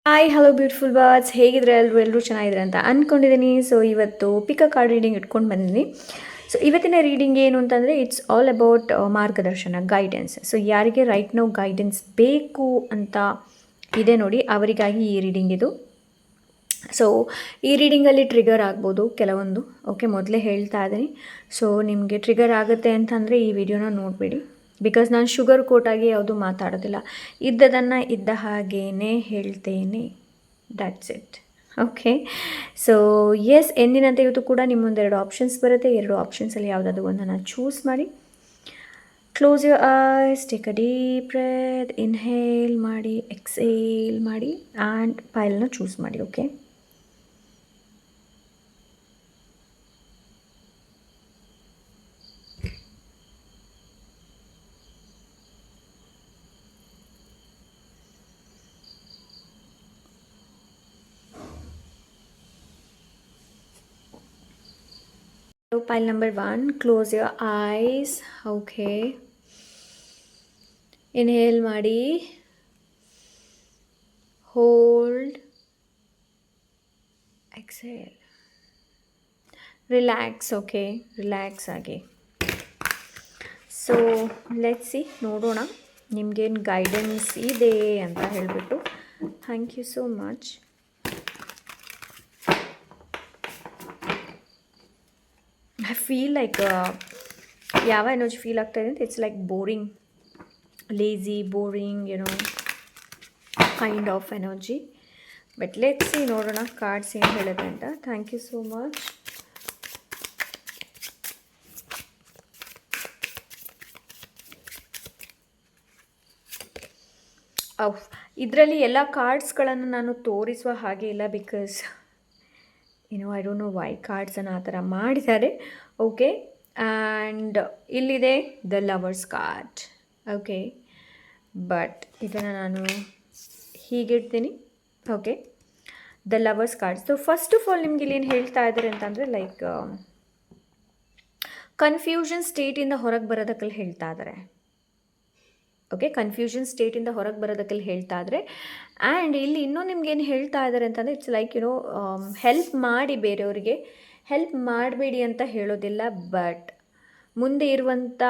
Hi hello beautiful birds, ಹೇಗಿದ್ರೆ ಎಲ್ಲರೂ ಚೆನ್ನಾಗಿದ್ರೆ ಅಂತ ಅಂದ್ಕೊಂಡಿದ್ದೀನಿ. ಸೊ ಇವತ್ತು ಪಿಕ್ ಕಾರ್ಡ್ ರೀಡಿಂಗ್ ಇಟ್ಕೊಂಡು ಬಂದಿದ್ದೀನಿ. ಸೊ ಇವತ್ತಿನ ರೀಡಿಂಗ್ ಏನು ಅಂತಂದರೆ ಇಟ್ಸ್ ಆಲ್ ಅಬೌಟ್ ಮಾರ್ಗದರ್ಶನ, ಗೈಡೆನ್ಸ್. ಸೊ ಯಾರಿಗೆ ರೈಟ್ ನೌ ಗೈಡೆನ್ಸ್ ಬೇಕು ಅಂತ ಇದೆ ನೋಡಿ, ಅವರಿಗಾಗಿ ಈ ರೀಡಿಂಗ್ ಇದು. ಸೊ ಈ ರೀಡಿಂಗಲ್ಲಿ ಟ್ರಿಗರ್ ಆಗ್ಬೋದು ಕೆಲವೊಂದು. ಓಕೆ, ಮೊದಲೇ ಹೇಳ್ತಾ ಇದ್ದೀನಿ. ಸೊ ನಿಮಗೆ ಟ್ರಿಗರ್ ಆಗುತ್ತೆ ಅಂತಂದರೆ ಈ ವಿಡಿಯೋನ ನೋಡಬೇಡಿ. ಬಿಕಾಸ್ ನಾನು ಶುಗರ್ ಕೋಟಾಗಿ ಯಾವುದು ಮಾತಾಡೋದಿಲ್ಲ, ಇದ್ದದನ್ನು ಇದ್ದ ಹಾಗೇ ಹೇಳ್ತೇನೆ. That's it. Okay, so yes, ಎಂದಿನಂತೆ ಇವತ್ತು ಕೂಡ ನಿಮ್ಮ ಮುಂದೆ 2 ಆಪ್ಷನ್ಸ್ ಬರುತ್ತೆ. 2 ಆಪ್ಷನ್ಸಲ್ಲಿ ಯಾವುದಾದ್ರು ಒಂದನ್ನು ಚೂಸ್ ಮಾಡಿ. Close your eyes, take a deep breath, inhale ಮಾಡಿ, ಎಕ್ಸೇಲ್ ಮಾಡಿ ಆ್ಯಂಡ್ ಫೈಲ್ನ ಚೂಸ್ ಮಾಡಿ. Okay, so pile number 1, close your eyes. Okay, inhale ಮಾಡಿ, hold, exhale, relax. Okay, relax ಆಗಿ. ಸೊ ಲೆಟ್ಸ್ ಸಿ, ನೋಡೋಣ ನಿಮಗೇನು ಗೈಡೆನ್ಸ್ ಇದೆ ಅಂತ ಹೇಳಿಬಿಟ್ಟು. Thank you so much. I feel like ಯಾವ ಎನರ್ಜಿ ಫೀಲ್ ಆಗ್ತಾ ಇದೆ ಅಂತ, it's like boring, lazy, boring, kind of energy. But let's see, ನೋಡೋಣ ಕಾರ್ಡ್ಸ್ ಏನು ಹೇಳುತ್ತೆ ಅಂತ. Thank you so much. ಇದರಲ್ಲಿ ಎಲ್ಲ ಕಾರ್ಡ್ಸ್ಗಳನ್ನು ನಾನು ತೋರಿಸುವ ಹಾಗೆ ಇಲ್ಲ, because I don't know why ಕಾರ್ಡ್ಸನ್ನು ಆ ಥರ ಮಾಡಿದ್ದಾರೆ. ಓಕೆ, ಆ್ಯಂಡ್ ಇಲ್ಲಿದೆ the lovers card. Okay, but ಇದನ್ನು ನಾನು ಹೀಗಿಡ್ತೀನಿ. Okay, the lovers card. So first of all ನಿಮ್ಗೆ ಇಲ್ಲಿ ಏನು ಹೇಳ್ತಾ ಇದ್ದಾರೆ ಅಂತಂದರೆ, ಲೈಕ್ ಕನ್ಫ್ಯೂಷನ್ ಸ್ಟೇಟಿಂದ ಹೊರಗೆ ಬರೋದಕ್ಕಲ್ಲಿ ಹೇಳ್ತಾ ಇದ್ದಾರೆ. ಓಕೆ, ಕನ್ಫ್ಯೂಷನ್ ಸ್ಟೇಟಿಂದ ಹೊರಗೆ ಬರೋದಕ್ಕೆಲ್ಲ ಹೇಳ್ತಾ ಇದ್ದಾರೆ. ಆ್ಯಂಡ್ ಇಲ್ಲಿ ಇನ್ನೂ ನಿಮ್ಗೇನು ಹೇಳ್ತಾ ಇದ್ದಾರೆ ಅಂತಂದರೆ, ಇಟ್ಸ್ ಲೈಕ್ ಹೆಲ್ಪ್ ಮಾಡಿ, ಬೇರೆಯವರಿಗೆ ಹೆಲ್ಪ್ ಮಾಡಬೇಡಿ ಅಂತ ಹೇಳೋದಿಲ್ಲ. ಬಟ್ ಮುಂದೆ ಇರುವಂಥ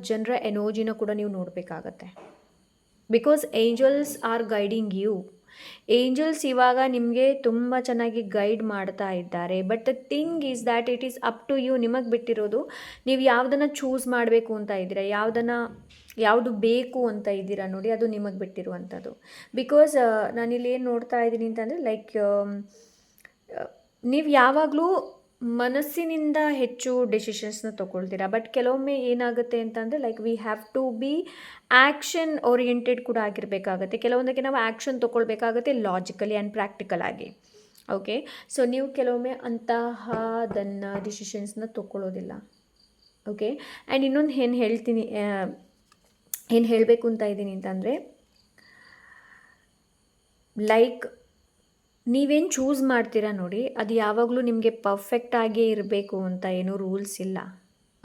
ಜನರ ಎನರ್ಜಿನ ಕೂಡ ನೀವು ನೋಡಬೇಕಾಗತ್ತೆ. Because angels are guiding you. Angels ಇವಾಗ ನಿಮಗೆ ತುಂಬ ಚೆನ್ನಾಗಿ ಗೈಡ್ ಮಾಡ್ತಾ ಇದ್ದಾರೆ. But the thing is that it is up to you. ನಿಮಗೆ ಬಿಟ್ಟಿರೋದು, ನೀವು ಯಾವುದನ್ನು ಚೂಸ್ ಮಾಡಬೇಕು ಅಂತ ಇದ್ದೀರಾ, ಯಾವುದು ಬೇಕು ಅಂತ ಇದ್ದೀರಾ ನೋಡಿ, ಅದು ನಿಮಗೆ ಬಿಟ್ಟಿರುವಂಥದ್ದು. ಬಿಕಾಸ್ ನಾನಿಲ್ಲಿ ಏನು ನೋಡ್ತಾ ಇದ್ದೀನಿ ಅಂತಂದರೆ, ಲೈಕ್ ನೀವು ಯಾವಾಗಲೂ ಮನಸ್ಸಿನಿಂದ ಹೆಚ್ಚು ಡೆಸಿಷನ್ಸ್ನ ತೊಗೊಳ್ತೀರಾ. ಬಟ್ ಕೆಲವೊಮ್ಮೆ ಏನಾಗುತ್ತೆ ಅಂತಂದರೆ, like we have to be action oriented ಕೂಡ ಆಗಿರಬೇಕಾಗತ್ತೆ. ಕೆಲವೊಂದಕ್ಕೆ ನಾವು ಆ್ಯಕ್ಷನ್ ತೊಗೊಳ್ಬೇಕಾಗತ್ತೆ, ಲಾಜಿಕಲಿ ಆ್ಯಂಡ್ ಪ್ರಾಕ್ಟಿಕಲ್ ಆಗಿ. ಓಕೆ, ಸೊ ನೀವು ಕೆಲವೊಮ್ಮೆ ಅಂತಹದನ್ನು ಡಿಸಿಷನ್ಸ್ನ ತೊಗೊಳ್ಳೋದಿಲ್ಲ. ಓಕೆ, ಆ್ಯಂಡ್ ಇನ್ನೊಂದು ಏನು ಹೇಳಬೇಕು ಅಂತ ಇದ್ದೀನಿ ಅಂತಂದರೆ, ಲೈಕ್ ನೀವೇನು ಚೂಸ್ ಮಾಡ್ತೀರಾ ನೋಡಿ, ಅದು ಯಾವಾಗಲೂ ನಿಮಗೆ ಪರ್ಫೆಕ್ಟಾಗೇ ಇರಬೇಕು ಅಂತ ಏನೂ ರೂಲ್ಸ್ ಇಲ್ಲ.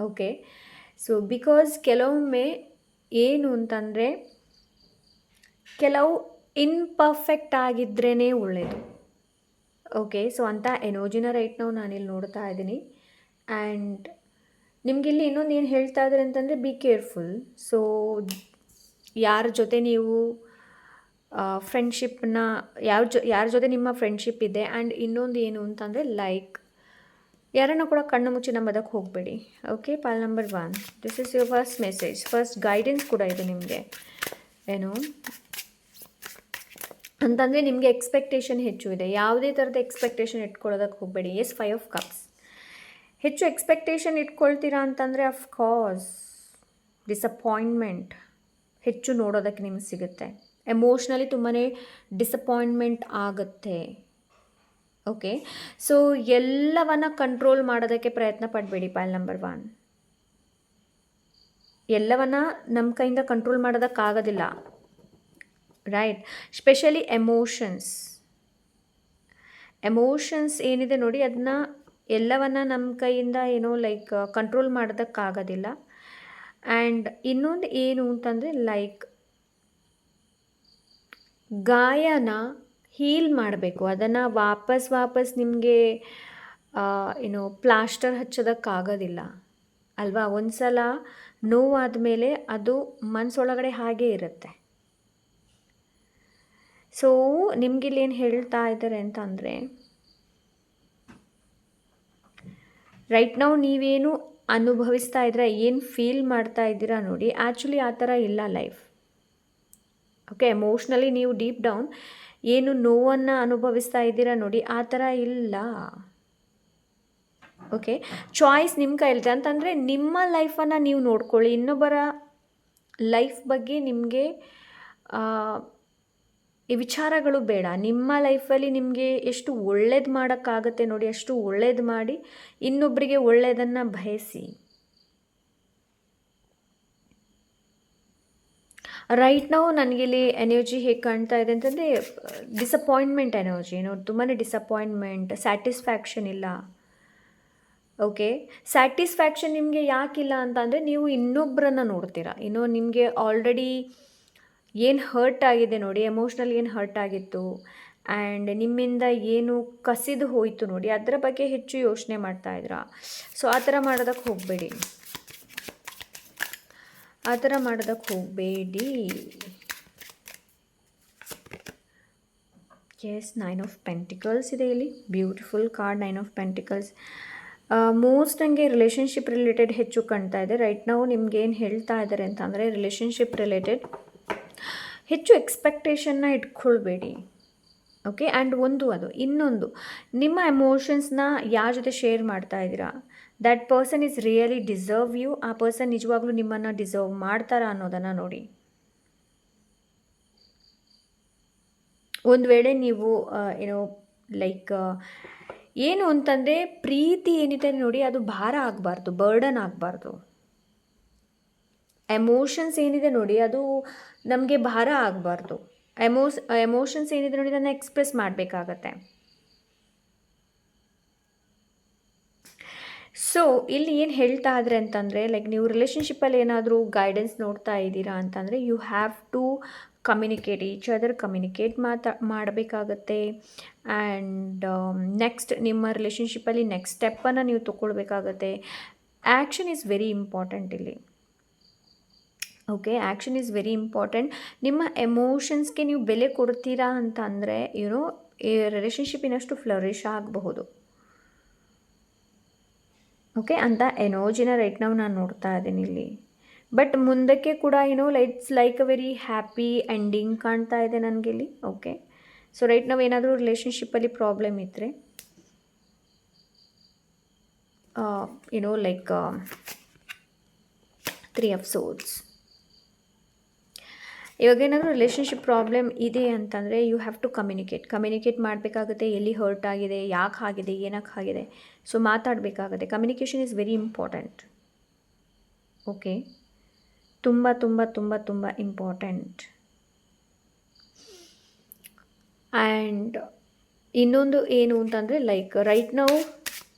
ಓಕೆ, ಸೊ ಬಿಕಾಸ್ ಕೆಲವೊಮ್ಮೆ ಏನು ಅಂತಂದರೆ, ಕೆಲವು ಇನ್ಪರ್ಫೆಕ್ಟ್ ಆಗಿದ್ರೇ ಒಳ್ಳೆಯದು. ಓಕೆ, ಸೊ ಅಂಥ ಎನರ್ಜಿನ ರೈಟ್ ನಾವು ನಾನಿಲ್ಲಿ ನೋಡ್ತಾ ಇದ್ದೀನಿ. ಆ್ಯಂಡ್ ನಿಮಗಿಲ್ಲಿ ಇನ್ನೊಂದು ಏನು ಹೇಳ್ತಾ ಇದ್ದಾರೆ ಅಂತಂದರೆ, ಬಿ ಕೇರ್ಫುಲ್. ಸೊ ಯಾರ ಜೊತೆ ನೀವು ಫ್ರೆಂಡ್ಶಿಪ್ನ ಯಾರ ಜೊತೆ ನಿಮ್ಮ ಫ್ರೆಂಡ್ಶಿಪ್ ಇದೆ. ಆ್ಯಂಡ್ ಇನ್ನೊಂದು ಏನು ಅಂತಂದರೆ, ಲೈಕ್ ಯಾರನ್ನು ಕೂಡ ಕಣ್ಣು ಮುಚ್ಚಿ ನಂಬೋದಕ್ಕೆ ಹೋಗಬೇಡಿ. Okay, pile number 1, this is your first message, first guidance ಕೂಡ ಇದೆ ನಿಮಗೆ. ಅಂತಂದರೆ ನಿಮಗೆ ಎಕ್ಸ್ಪೆಕ್ಟೇಷನ್ ಹೆಚ್ಚು ಇದೆ. ಯಾವುದೇ ಥರದ ಎಕ್ಸ್ಪೆಕ್ಟೇಷನ್ ಇಟ್ಕೊಳ್ಳೋದಕ್ಕೆ ಹೋಗಬೇಡಿ. Yes, 5 of cups. ಹೆಚ್ಚು ಎಕ್ಸ್ಪೆಕ್ಟೇಷನ್ ಇಟ್ಕೊಳ್ತೀರಾ ಅಂತಂದರೆ ಅಫ್ಕೋರ್ಸ್ ಡಿಸಪಾಯಿಂಟ್ಮೆಂಟ್ ಹೆಚ್ಚು ನೋಡೋದಕ್ಕೆ ನಿಮಗೆ ಸಿಗುತ್ತೆ. ಎಮೋಷ್ನಲಿ ತುಂಬಾ ಡಿಸಪಾಯಿಂಟ್ಮೆಂಟ್ ಆಗುತ್ತೆ. ಓಕೆ, ಸೊ ಎಲ್ಲವನ್ನು ಕಂಟ್ರೋಲ್ ಮಾಡೋದಕ್ಕೆ ಪ್ರಯತ್ನ ಪಡಬೇಡಿ. ಪಾಲ್ ನಂಬರ್ 1, ಎಲ್ಲವನ್ನು ನಮ್ಮ ಕೈಯಿಂದ ಕಂಟ್ರೋಲ್ ಮಾಡೋದಕ್ಕಾಗೋದಿಲ್ಲ. ರೈಟ್, ಸ್ಪೆಷಲಿ ಎಮೋಷನ್ಸ್ ಏನಿದೆ ನೋಡಿ, ಅದನ್ನ ಎಲ್ಲವನ್ನು ನಮ್ಮ ಕೈಯಿಂದ ಲೈಕ್ ಕಂಟ್ರೋಲ್ ಮಾಡೋದಕ್ಕಾಗೋದಿಲ್ಲ. ಆ್ಯಂಡ್ ಇನ್ನೊಂದು ಏನು ಅಂತಂದರೆ, ಲೈಕ್ ಗಾಯನ ಹೀಲ್ ಮಾಡಬೇಕು. ಅದನ್ನು ವಾಪಸ್ ನಿಮಗೆ ಪ್ಲಾಸ್ಟರ್ ಹಚ್ಚೋದಕ್ಕಾಗೋದಿಲ್ಲ ಅಲ್ವಾ. ಒಂದು ಸಲ ನೋವಾದ ಮೇಲೆ ಅದು ಮನಸ್ಸೊಳಗಡೆ ಹಾಗೇ ಇರುತ್ತೆ. ಸೊ ನಿಮಗಿಲ್ಲಿ ಏನು ಹೇಳ್ತಾ ಇದ್ದಾರೆ ಅಂತ ಅಂದರೆ, ರೈಟ್ ನಾವು ನೀವೇನು ಅನುಭವಿಸ್ತಾ ಇದ್ದೀರಾ, ಏನು ಫೀಲ್ ಮಾಡ್ತಾ ಇದ್ದೀರಾ ನೋಡಿ, ಆ್ಯಕ್ಚುಲಿ ಆ ಥರ ಇಲ್ಲ ಲೈಫ್. ಓಕೆ, ಎಮೋಷ್ನಲಿ ನೀವು ಡೀಪ್ ಡೌನ್ ಏನು ನೋವನ್ನು ಅನುಭವಿಸ್ತಾ ಇದ್ದೀರಾ ನೋಡಿ, ಆ ಥರ ಇಲ್ಲ. ಓಕೆ, ಚಾಯ್ಸ್ ನಿಮ್ಮ ಕೈಲಿದೆ ಅಂತಂದರೆ ನಿಮ್ಮ ಲೈಫನ್ನು ನೀವು ನೋಡ್ಕೊಳ್ಳಿ. ಇನ್ನೊಬ್ಬರ ಲೈಫ್ ಬಗ್ಗೆ ನಿಮಗೆ ಈ ವಿಚಾರಗಳು ಬೇಡ. ನಿಮ್ಮ ಲೈಫಲ್ಲಿ ನಿಮಗೆ ಎಷ್ಟು ಒಳ್ಳೇದು ಮಾಡೋಕ್ಕಾಗತ್ತೆ ನೋಡಿ, ಅಷ್ಟು ಒಳ್ಳೇದು ಮಾಡಿ ಇನ್ನೊಬ್ಬರಿಗೆ ಒಳ್ಳೆಯದನ್ನು ಬಯಸಿ. ರೈಟ್ ನಾವು ನನಗಿಲ್ಲಿ ಎನರ್ಜಿ ಹೇಗೆ ಕಾಣ್ತಾ ಇದೆ ಅಂತಂದರೆ, ಡಿಸಪಾಯಿಂಟ್ಮೆಂಟ್ ಎನರ್ಜಿ, ತುಂಬಾ ಡಿಸಪಾಯಿಂಟ್ಮೆಂಟ್, ಸ್ಯಾಟಿಸ್ಫ್ಯಾಕ್ಷನ್ ಇಲ್ಲ. ಓಕೆ, ಸ್ಯಾಟಿಸ್ಫ್ಯಾಕ್ಷನ್ ನಿಮಗೆ ಯಾಕಿಲ್ಲ ಅಂತ ಅಂದರೆ, ನೀವು ಇನ್ನೊಬ್ಬರನ್ನು ನೋಡ್ತೀರಾ. ನಿಮಗೆ ಆಲ್ರೆಡಿ ಏನು ಹರ್ಟ್ ಆಗಿದೆ ನೋಡಿ, ಎಮೋಷ್ನಲ್ ಏನು ಹರ್ಟ್ ಆಗಿತ್ತು ಆ್ಯಂಡ್ ನಿಮ್ಮಿಂದ ಏನು ಕಸಿದು ಹೋಯಿತು ನೋಡಿ, ಅದರ ಬಗ್ಗೆ ಹೆಚ್ಚು ಯೋಚನೆ ಮಾಡ್ತಾ ಇದ್ದೀರಾ. ಸೊ ಆ ಥರ ಮಾಡೋದಕ್ಕೆ ಹೋಗಬೇಡಿ. ಎಸ್, 9 ಆಫ್ ಪೆಂಟಿಕಲ್ಸ್ ಇದೆ ಇಲ್ಲಿ. Beautiful card 9 of pentacles. Most ನನಗೆ ರಿಲೇಷನ್ಶಿಪ್ ರಿಲೇಟೆಡ್ ಹೆಚ್ಚು ಕಾಣ್ತಾ ಇದೆ. ರೈಟ್ ನಾವು ನಿಮ್ಗೆ ಏನು ಹೇಳ್ತಾ ಇದ್ದಾರೆ ಅಂತ ಅಂದರೆ, ರಿಲೇಷನ್ಶಿಪ್ ರಿಲೇಟೆಡ್ ಹೆಚ್ಚು ಎಕ್ಸ್ಪೆಕ್ಟೇಷನ್ನ ಇಟ್ಕೊಳ್ಬೇಡಿ. ಓಕೆ, ಆ್ಯಂಡ್ ಇನ್ನೊಂದು ನಿಮ್ಮ ಎಮೋಷನ್ಸ್ನ ಯಾರ ಜೊತೆ ಶೇರ್ ಮಾಡ್ತಾ ಇದ್ದೀರಾ, that person is really deserve you. ಆ ಪರ್ಸನ್ ನಿಜವಾಗ್ಲೂ ನಿಮ್ಮನ್ನು ಡಿಸರ್ವ್ ಮಾಡ್ತಾರಾ ಅನ್ನೋದನ್ನು ನೋಡಿ. ಒಂದು ವೇಳೆ ನೀವು ಲೈಕ್ ಏನು ಅಂತಂದರೆ, ಪ್ರೀತಿ ಏನಿದೆ ನೋಡಿ, ಅದು ಭಾರ ಆಗಬಾರ್ದು, ಬರ್ಡನ್ ಆಗಬಾರ್ದು. ಎಮೋಷನ್ಸ್ ಏನಿದೆ ನೋಡಿ, ಅದು ನಮಗೆ ಭಾರ ಆಗಬಾರ್ದು. ಎಮೋಷನ್ಸ್ ಏನಿದೆ ನೋಡಿ, ಅದನ್ನು ಎಕ್ಸ್ಪ್ರೆಸ್ ಮಾಡಬೇಕಾಗತ್ತೆ. ಸೊ ಇಲ್ಲಿ ಏನು ಹೇಳ್ತಾ ಇದ್ರೆ ಅಂತಂದರೆ, ಲೈಕ್ ನೀವು ರಿಲೇಷನ್ಶಿಪ್ಪಲ್ಲಿ ಏನಾದರೂ ಗೈಡೆನ್ಸ್ ನೋಡ್ತಾ ಇದ್ದೀರಾ ಅಂತಂದರೆ, you have to communicate, each other communicate ಮಾಡಬೇಕಾಗತ್ತೆ. ಆ್ಯಂಡ್ ನೆಕ್ಸ್ಟ್ ನಿಮ್ಮ ರಿಲೇಷನ್ಶಿಪ್ಪಲ್ಲಿ ನೆಕ್ಸ್ಟ್ ಸ್ಟೆಪ್ಪನ್ನು ನೀವು ತೊಗೊಳ್ಬೇಕಾಗತ್ತೆ. ಆ್ಯಕ್ಷನ್ ಈಸ್ ವೆರಿ ಇಂಪಾರ್ಟೆಂಟ್ ಇಲ್ಲಿ. Okay, action is very important. ನಿಮ್ಮ ಎಮೋಷನ್ಸ್ಗೆ ನೀವು ಬೆಲೆ ಕೊಡ್ತೀರಾ ಅಂತ ಅಂದರೆ ಈ ರಿಲೇಷನ್ಶಿಪ್ ಇನ್ನಷ್ಟು ಫ್ಲರಿಶ್ ಆಗಬಹುದು. ಓಕೆ, ಅಂತ ಎನರ್ಜಿನ ರೈಟ್ ನಾವು ನಾನು ನೋಡ್ತಾ ಇದ್ದೀನಿ ಇಲ್ಲಿ. ಬಟ್ ಮುಂದಕ್ಕೆ ಕೂಡ it's like a very happy ending ಕಾಣ್ತಾ ಇದೆ ನನಗಿಲ್ಲಿ. ಓಕೆ, ಸೊ ರೈಟ್ ನಾವು ಏನಾದರೂ ರಿಲೇಷನ್ಶಿಪ್ಪಲ್ಲಿ ಪ್ರಾಬ್ಲಮ್ ಇದ್ದರೆ ಲೈಕ್ 3 ಆಫ್ ಸೋರ್ಡ್ಸ್. ಇವಾಗ ಏನಾದರೂ ರಿಲೇಷನ್ಶಿಪ್ ಪ್ರಾಬ್ಲಮ್ ಇದೆ ಅಂತಂದರೆ, ಯು ಹ್ಯಾವ್ ಟು ಕಮ್ಯುನಿಕೇಟ್ ಮಾಡಬೇಕಾಗುತ್ತೆ. ಎಲ್ಲಿ ಹರ್ಟ್ ಆಗಿದೆ, ಯಾಕೆ ಆಗಿದೆ, ಏನಕ್ಕೆ ಆಗಿದೆ, ಸೊ ಮಾತಾಡಬೇಕಾಗುತ್ತೆ. Communication is very important. Okay, ತುಂಬ ತುಂಬ ತುಂಬ ತುಂಬ ಇಂಪಾರ್ಟೆಂಟ್. ಆ್ಯಂಡ್ ಇನ್ನೊಂದು ಏನು ಅಂತಂದರೆ, ಲೈಕ್ ರೈಟ್ ನಾವು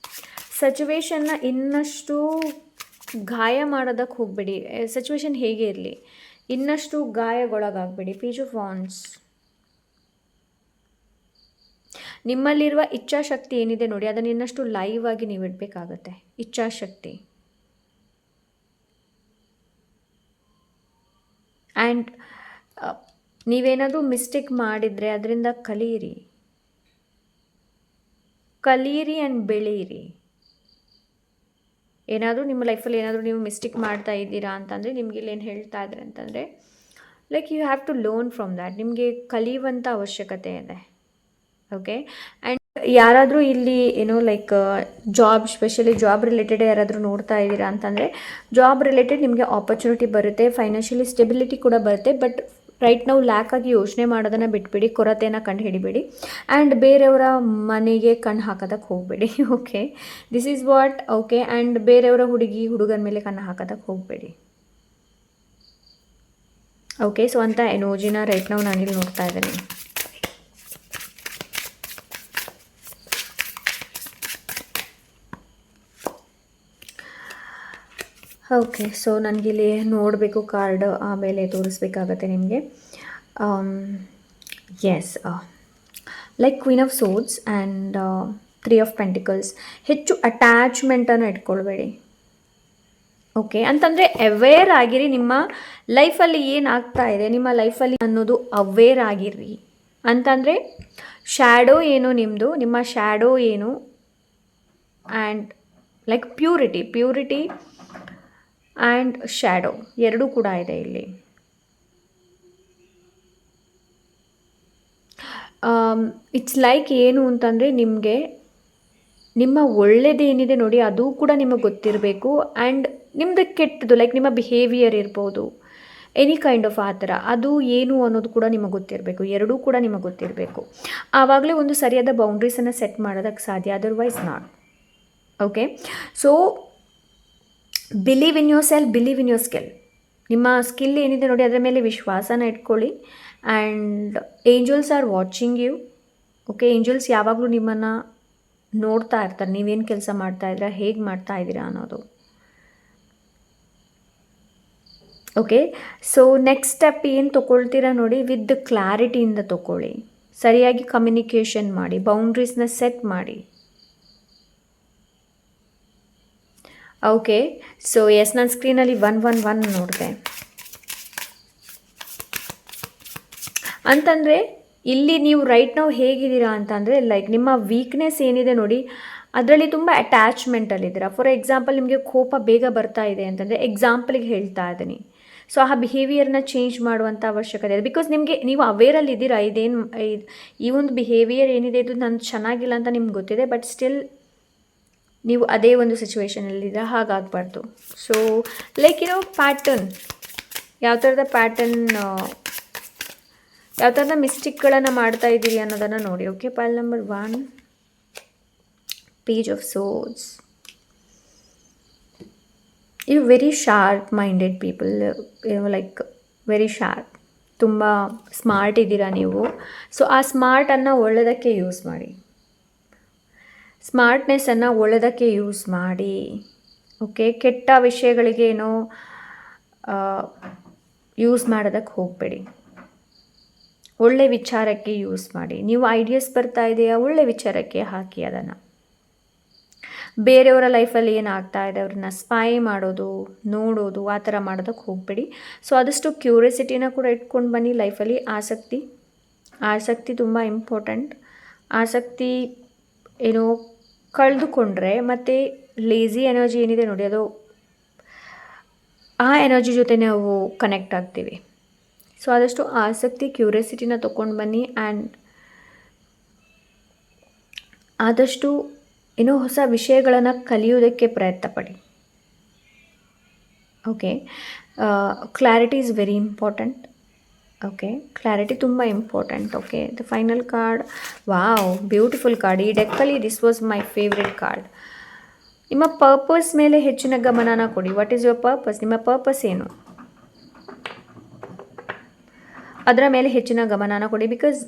ಸಿಚುವೇಶನ್ನ ಇನ್ನಷ್ಟು ಗಾಯ ಮಾಡೋದಕ್ಕೆ ಹೋಗಬೇಡಿ. ಸಿಚುವೇಶನ್ ಹೇಗೆ ಇರಲಿ, ಇನ್ನಷ್ಟು ಗಾಯಗೊಳಗಾಗಬೇಡಿ. Page of wands. ನಿಮ್ಮಲ್ಲಿರುವ ಇಚ್ಛಾಶಕ್ತಿ ಏನಿದೆ ನೋಡಿ, ಅದನ್ನು ಇನ್ನಷ್ಟು ಲೈವ್ ಆಗಿ ನೀವು ಇಡಬೇಕಾಗತ್ತೆ. ಇಚ್ಛಾಶಕ್ತಿ. ಆ್ಯಂಡ್ ನೀವೇನಾದರೂ ಮಿಸ್ಟೇಕ್ ಮಾಡಿದರೆ ಅದರಿಂದ ಕಲಿಯಿರಿ ಆ್ಯಂಡ್ ಬೆಳೆಯಿರಿ. ಏನಾದರೂ ನಿಮ್ಮ ಲೈಫಲ್ಲಿ ಏನಾದರೂ ನೀವು ಮಿಸ್ಟೇಕ್ ಮಾಡ್ತಾ ಇದ್ದೀರಾ ಅಂತಂದರೆ, ನಿಮಗೆ ಇಲ್ಲೇನು ಹೇಳ್ತಾ ಇದ್ದಾರೆ ಅಂತಂದರೆ, like you have to learn from that. ನಿಮಗೆ ಕಲಿಯುವಂಥ ಅವಶ್ಯಕತೆ ಇದೆ. ಓಕೆ, ಆ್ಯಂಡ್ ಯಾರಾದರೂ ಇಲ್ಲಿ ಲೈಕ್ ಸ್ಪೆಷಲಿ ಜಾಬ್ ರಿಲೇಟೆಡ್ ಯಾರಾದರೂ ನೋಡ್ತಾ ಇದ್ದೀರಾ ಅಂತಂದರೆ, ಜಾಬ್ ರಿಲೇಟೆಡ್ ನಿಮಗೆ ಆಪರ್ಚುನಿಟಿ ಬರುತ್ತೆ, ಫೈನಾನ್ಷಿಯಲಿ ಸ್ಟೆಬಿಲಿಟಿ ಕೂಡ ಬರುತ್ತೆ. ಬಟ್ ರೈಟ್ ನಾವು ಲ್ಯಾಕ್ ಆಗಿ ಯೋಚನೆ ಮಾಡೋದನ್ನು ಬಿಟ್ಬಿಡಿ, ಕೊರತೆಯನ್ನು ಕಂಡು ಹಿಡಿಬೇಡಿ. ಆ್ಯಂಡ್ ಬೇರೆಯವರ ಮನೆಗೆ ಕಣ್ಣು ಹಾಕೋದಕ್ಕೆ ಹೋಗಬೇಡಿ. Okay, this is what. Okay, and ಬೇರೆಯವರ ಹುಡುಗನ ಮೇಲೆ ಕಣ್ಣು ಹಾಕೋದಕ್ಕೆ ಹೋಗಬೇಡಿ. ಓಕೆ, ಸೊ ಅಂತ ಎನರ್ಜಿನ ರೈಟ್ ನಾವು ನಾನಿಲ್ಲಿ ನೋಡ್ತಾ ಇದ್ದೀನಿ. ಓಕೆ, ಸೊ ನನಗಿಲ್ಲಿ ನೋಡಬೇಕು ಕಾರ್ಡ್, ಆಮೇಲೆ ತೋರಿಸ್ಬೇಕಾಗತ್ತೆ ನಿಮಗೆ. Yes, like queen of swords and three of pentacles. ಹೆಚ್ಚು ಅಟ್ಯಾಚ್ಮೆಂಟನ್ನು ಇಟ್ಕೊಳ್ಬೇಡಿ. ಓಕೆ, ಅಂತಂದರೆ ಅವೇರ್ ಆಗಿರಿ, ನಿಮ್ಮ ಲೈಫಲ್ಲಿ ಏನಾಗ್ತಾ ಇದೆ ನಿಮ್ಮ ಲೈಫಲ್ಲಿ ಅನ್ನೋದು ಅವೇರ್ ಆಗಿರ್ರಿ. ಅಂತಂದರೆ ಶ್ಯಾಡೋ ಏನು ನಿಮ್ಮದು, ನಿಮ್ಮ ಶ್ಯಾಡೋ ಏನು, and like purity and shadow ಎರಡೂ ಕೂಡ ಇದೆ ಇಲ್ಲಿ. ಇಟ್ಸ್ ಲೈಕ್ ಏನು ಅಂತಂದರೆ ನಿಮಗೆ ನಿಮ್ಮ ಒಳ್ಳೆಯದೇನಿದೆ ನೋಡಿ ಅದು ಕೂಡ ನಿಮಗೆ ಗೊತ್ತಿರಬೇಕು. ಆ್ಯಂಡ್ ನಿಮ್ಮದು ಕೆಟ್ಟದ್ದು ಲೈಕ್ ನಿಮ್ಮ ಬಿಹೇವಿಯರ್ ಇರ್ಬೋದು, ಎನಿ ಕೈಂಡ್ ಆಫ್ ಆ ಥರ ಅದು ಏನು ಅನ್ನೋದು ಕೂಡ ನಿಮಗೆ ಗೊತ್ತಿರಬೇಕು. ಎರಡೂ ಕೂಡ ನಿಮಗೆ ಗೊತ್ತಿರಬೇಕು. ಆವಾಗಲೇ ಒಂದು ಸರಿಯಾದ ಬೌಂಡ್ರೀಸನ್ನು ಸೆಟ್ ಮಾಡೋದಕ್ಕೆ ಸಾಧ್ಯ, otherwise not. Okay, so believe in yourself, believe in your skill. ನಿಮ್ಮ ಸ್ಕಿಲ್ ಏನಿದೆ ನೋಡಿ ಅದರ ಮೇಲೆ ವಿಶ್ವಾಸನ ಇಟ್ಕೊಳ್ಳಿ. And angels are watching you. Okay, angels ಯಾವಾಗಲೂ ನಿಮ್ಮನ್ನು ನೋಡ್ತಾ ಇರ್ತಾರೆ, ನೀವೇನು ಕೆಲಸ ಮಾಡ್ತಾಯಿದ್ದೀರಾ, ಹೇಗೆ ಮಾಡ್ತಾ ಇದ್ದೀರಾ ಅನ್ನೋದು. ಓಕೆ, ಸೊ ನೆಕ್ಸ್ಟ್ ಸ್ಟೆಪ್ ಏನು ತೊಗೊಳ್ತೀರಾ ನೋಡಿ, ವಿತ್ ಕ್ಲಾರಿಟಿಯಿಂದ ತೊಗೊಳ್ಳಿ. ಸರಿಯಾಗಿ ಕಮ್ಯುನಿಕೇಷನ್ ಮಾಡಿ, ಬೌಂಡ್ರೀಸ್ನ ಸೆಟ್ ಮಾಡಿ. ಓಕೆ, ಸೊ ಎಸ್, ನಾನು ಸ್ಕ್ರೀನಲ್ಲಿ 111 ನೋಡಿದೆ. ಅಂತಂದರೆ ಇಲ್ಲಿ ನೀವು ರೈಟ್ ನಾವು ಹೇಗಿದ್ದೀರಾ ಅಂತಂದರೆ ಲೈಕ್ ನಿಮ್ಮ ವೀಕ್ನೆಸ್ ಏನಿದೆ ನೋಡಿ ಅದರಲ್ಲಿ ತುಂಬ ಅಟ್ಯಾಚ್ಮೆಂಟಲ್ಲಿದ್ದೀರಾ. ಫಾರ್ ಎಕ್ಸಾಂಪಲ್ ನಿಮಗೆ ಕೋಪ ಬೇಗ ಬರ್ತಾ ಇದೆ ಅಂತಂದರೆ ಎಕ್ಸಾಂಪಲಿಗೆ ಹೇಳ್ತಾ ಇದ್ದೀನಿ. ಸೊ ಆ ಬಿಹೇವಿಯರ್ನ ಚೇಂಜ್ ಮಾಡುವಂಥ ಅವಶ್ಯಕತೆ ಇದೆ. ಬಿಕಾಸ್ ನಿಮಗೆ ನೀವು ಅವೇರಲ್ಲಿ ಇದ್ದೀರಾ, ಈ ಒಂದು ಬಿಹೇವಿಯರ್ ಏನಿದೆ ಇದು ನಾನು ಚೆನ್ನಾಗಿಲ್ಲ ಅಂತ ನಿಮ್ಗೆ ಗೊತ್ತಿದೆ, ಬಟ್ ಸ್ಟಿಲ್ ನೀವು ಅದೇ ಒಂದು ಸಿಚುವೇಷನಲ್ಲಿದ್ದೀರಾ, ಹಾಗಾಗಬಾರ್ದು. ಸೊ ಲೈಕ್ ಪ್ಯಾಟರ್ನ್, ಯಾವ ಥರದ ಪ್ಯಾಟರ್ನ್, ಯಾವ ಥರದ ಮಿಸ್ಟೇಕ್ಗಳನ್ನು ಮಾಡ್ತಾ ಇದ್ದೀರಿ ಅನ್ನೋದನ್ನು ನೋಡಿ. Okay, pile number 1, page of swords. You very sharp minded people, like very sharp, ತುಂಬ ಸ್ಮಾರ್ಟ್ ಇದ್ದೀರಾ ನೀವು. ಸೊ ಆ ಸ್ಮಾರ್ಟನ್ನು ಒಳ್ಳೆಯದಕ್ಕೆ ಯೂಸ್ ಮಾಡಿ, ಸ್ಮಾರ್ಟ್ನೆಸ್ಸನ್ನು ಒಳ್ಳೆಯದಕ್ಕೆ ಯೂಸ್ ಮಾಡಿ. ಓಕೆ, ಕೆಟ್ಟ ವಿಷಯಗಳಿಗೆ ಯೂಸ್ ಮಾಡೋದಕ್ಕೆ ಹೋಗಬೇಡಿ, ಒಳ್ಳೆ ವಿಚಾರಕ್ಕೆ ಯೂಸ್ ಮಾಡಿ. ನೀವು ಐಡಿಯಾಸ್ ಬರ್ತಾ ಇದೆಯಾ, ಒಳ್ಳೆ ವಿಚಾರಕ್ಕೆ ಹಾಕಿ ಅದನ್ನು. ಬೇರೆಯವರ ಲೈಫಲ್ಲಿ ಏನಾಗ್ತಾ ಇದೆ ಅವ್ರನ್ನ ಸ್ಪೈ ಮಾಡೋದು, ನೋಡೋದು, ಆ ಥರ ಮಾಡೋದಕ್ಕೆ ಹೋಗಬೇಡಿ. ಸೊ ಆದಷ್ಟು ಕ್ಯೂರಿಯಾಸಿಟಿನ ಕೂಡ ಇಟ್ಕೊಂಡು ಬನ್ನಿ. ಲೈಫಲ್ಲಿ ಆಸಕ್ತಿ ತುಂಬ ಇಂಪಾರ್ಟೆಂಟ್. ಆಸಕ್ತಿ ಕಳೆದುಕೊಂಡ್ರೆ ಮತ್ತು ಲೇಝಿ ಎನರ್ಜಿ ಏನಿದೆ ನೋಡಿ ಅದು ಆ ಎನರ್ಜಿ ಜೊತೆ ನಾವು ಕನೆಕ್ಟ್ ಆಗ್ತೀವಿ. ಸೊ ಆದಷ್ಟು ಆಸಕ್ತಿ, ಕ್ಯೂರಿಯಾಸಿಟಿನ ತೊಗೊಂಡು ಬನ್ನಿ. ಆ್ಯಂಡ್ ಆದಷ್ಟು ಹೊಸ ವಿಷಯಗಳನ್ನು ಕಲಿಯೋದಕ್ಕೆ ಪ್ರಯತ್ನ ಪಡಿ. Okay, clarity is very important. Okay, clarity ತುಂಬ important. Okay, the final card, wow, beautiful card. ಈ ಡೆಕ್ಕಲ್ಲಿ this was my favourite card. ನಿಮ್ಮ ಪರ್ಪಸ್ ಮೇಲೆ ಹೆಚ್ಚಿನ ಗಮನನ ಕೊಡಿ. What is your purpose? ನಿಮ್ಮ ಪರ್ಪಸ್ ಏನು ಅದರ ಮೇಲೆ ಹೆಚ್ಚಿನ ಗಮನನ ಕೊಡಿ. Because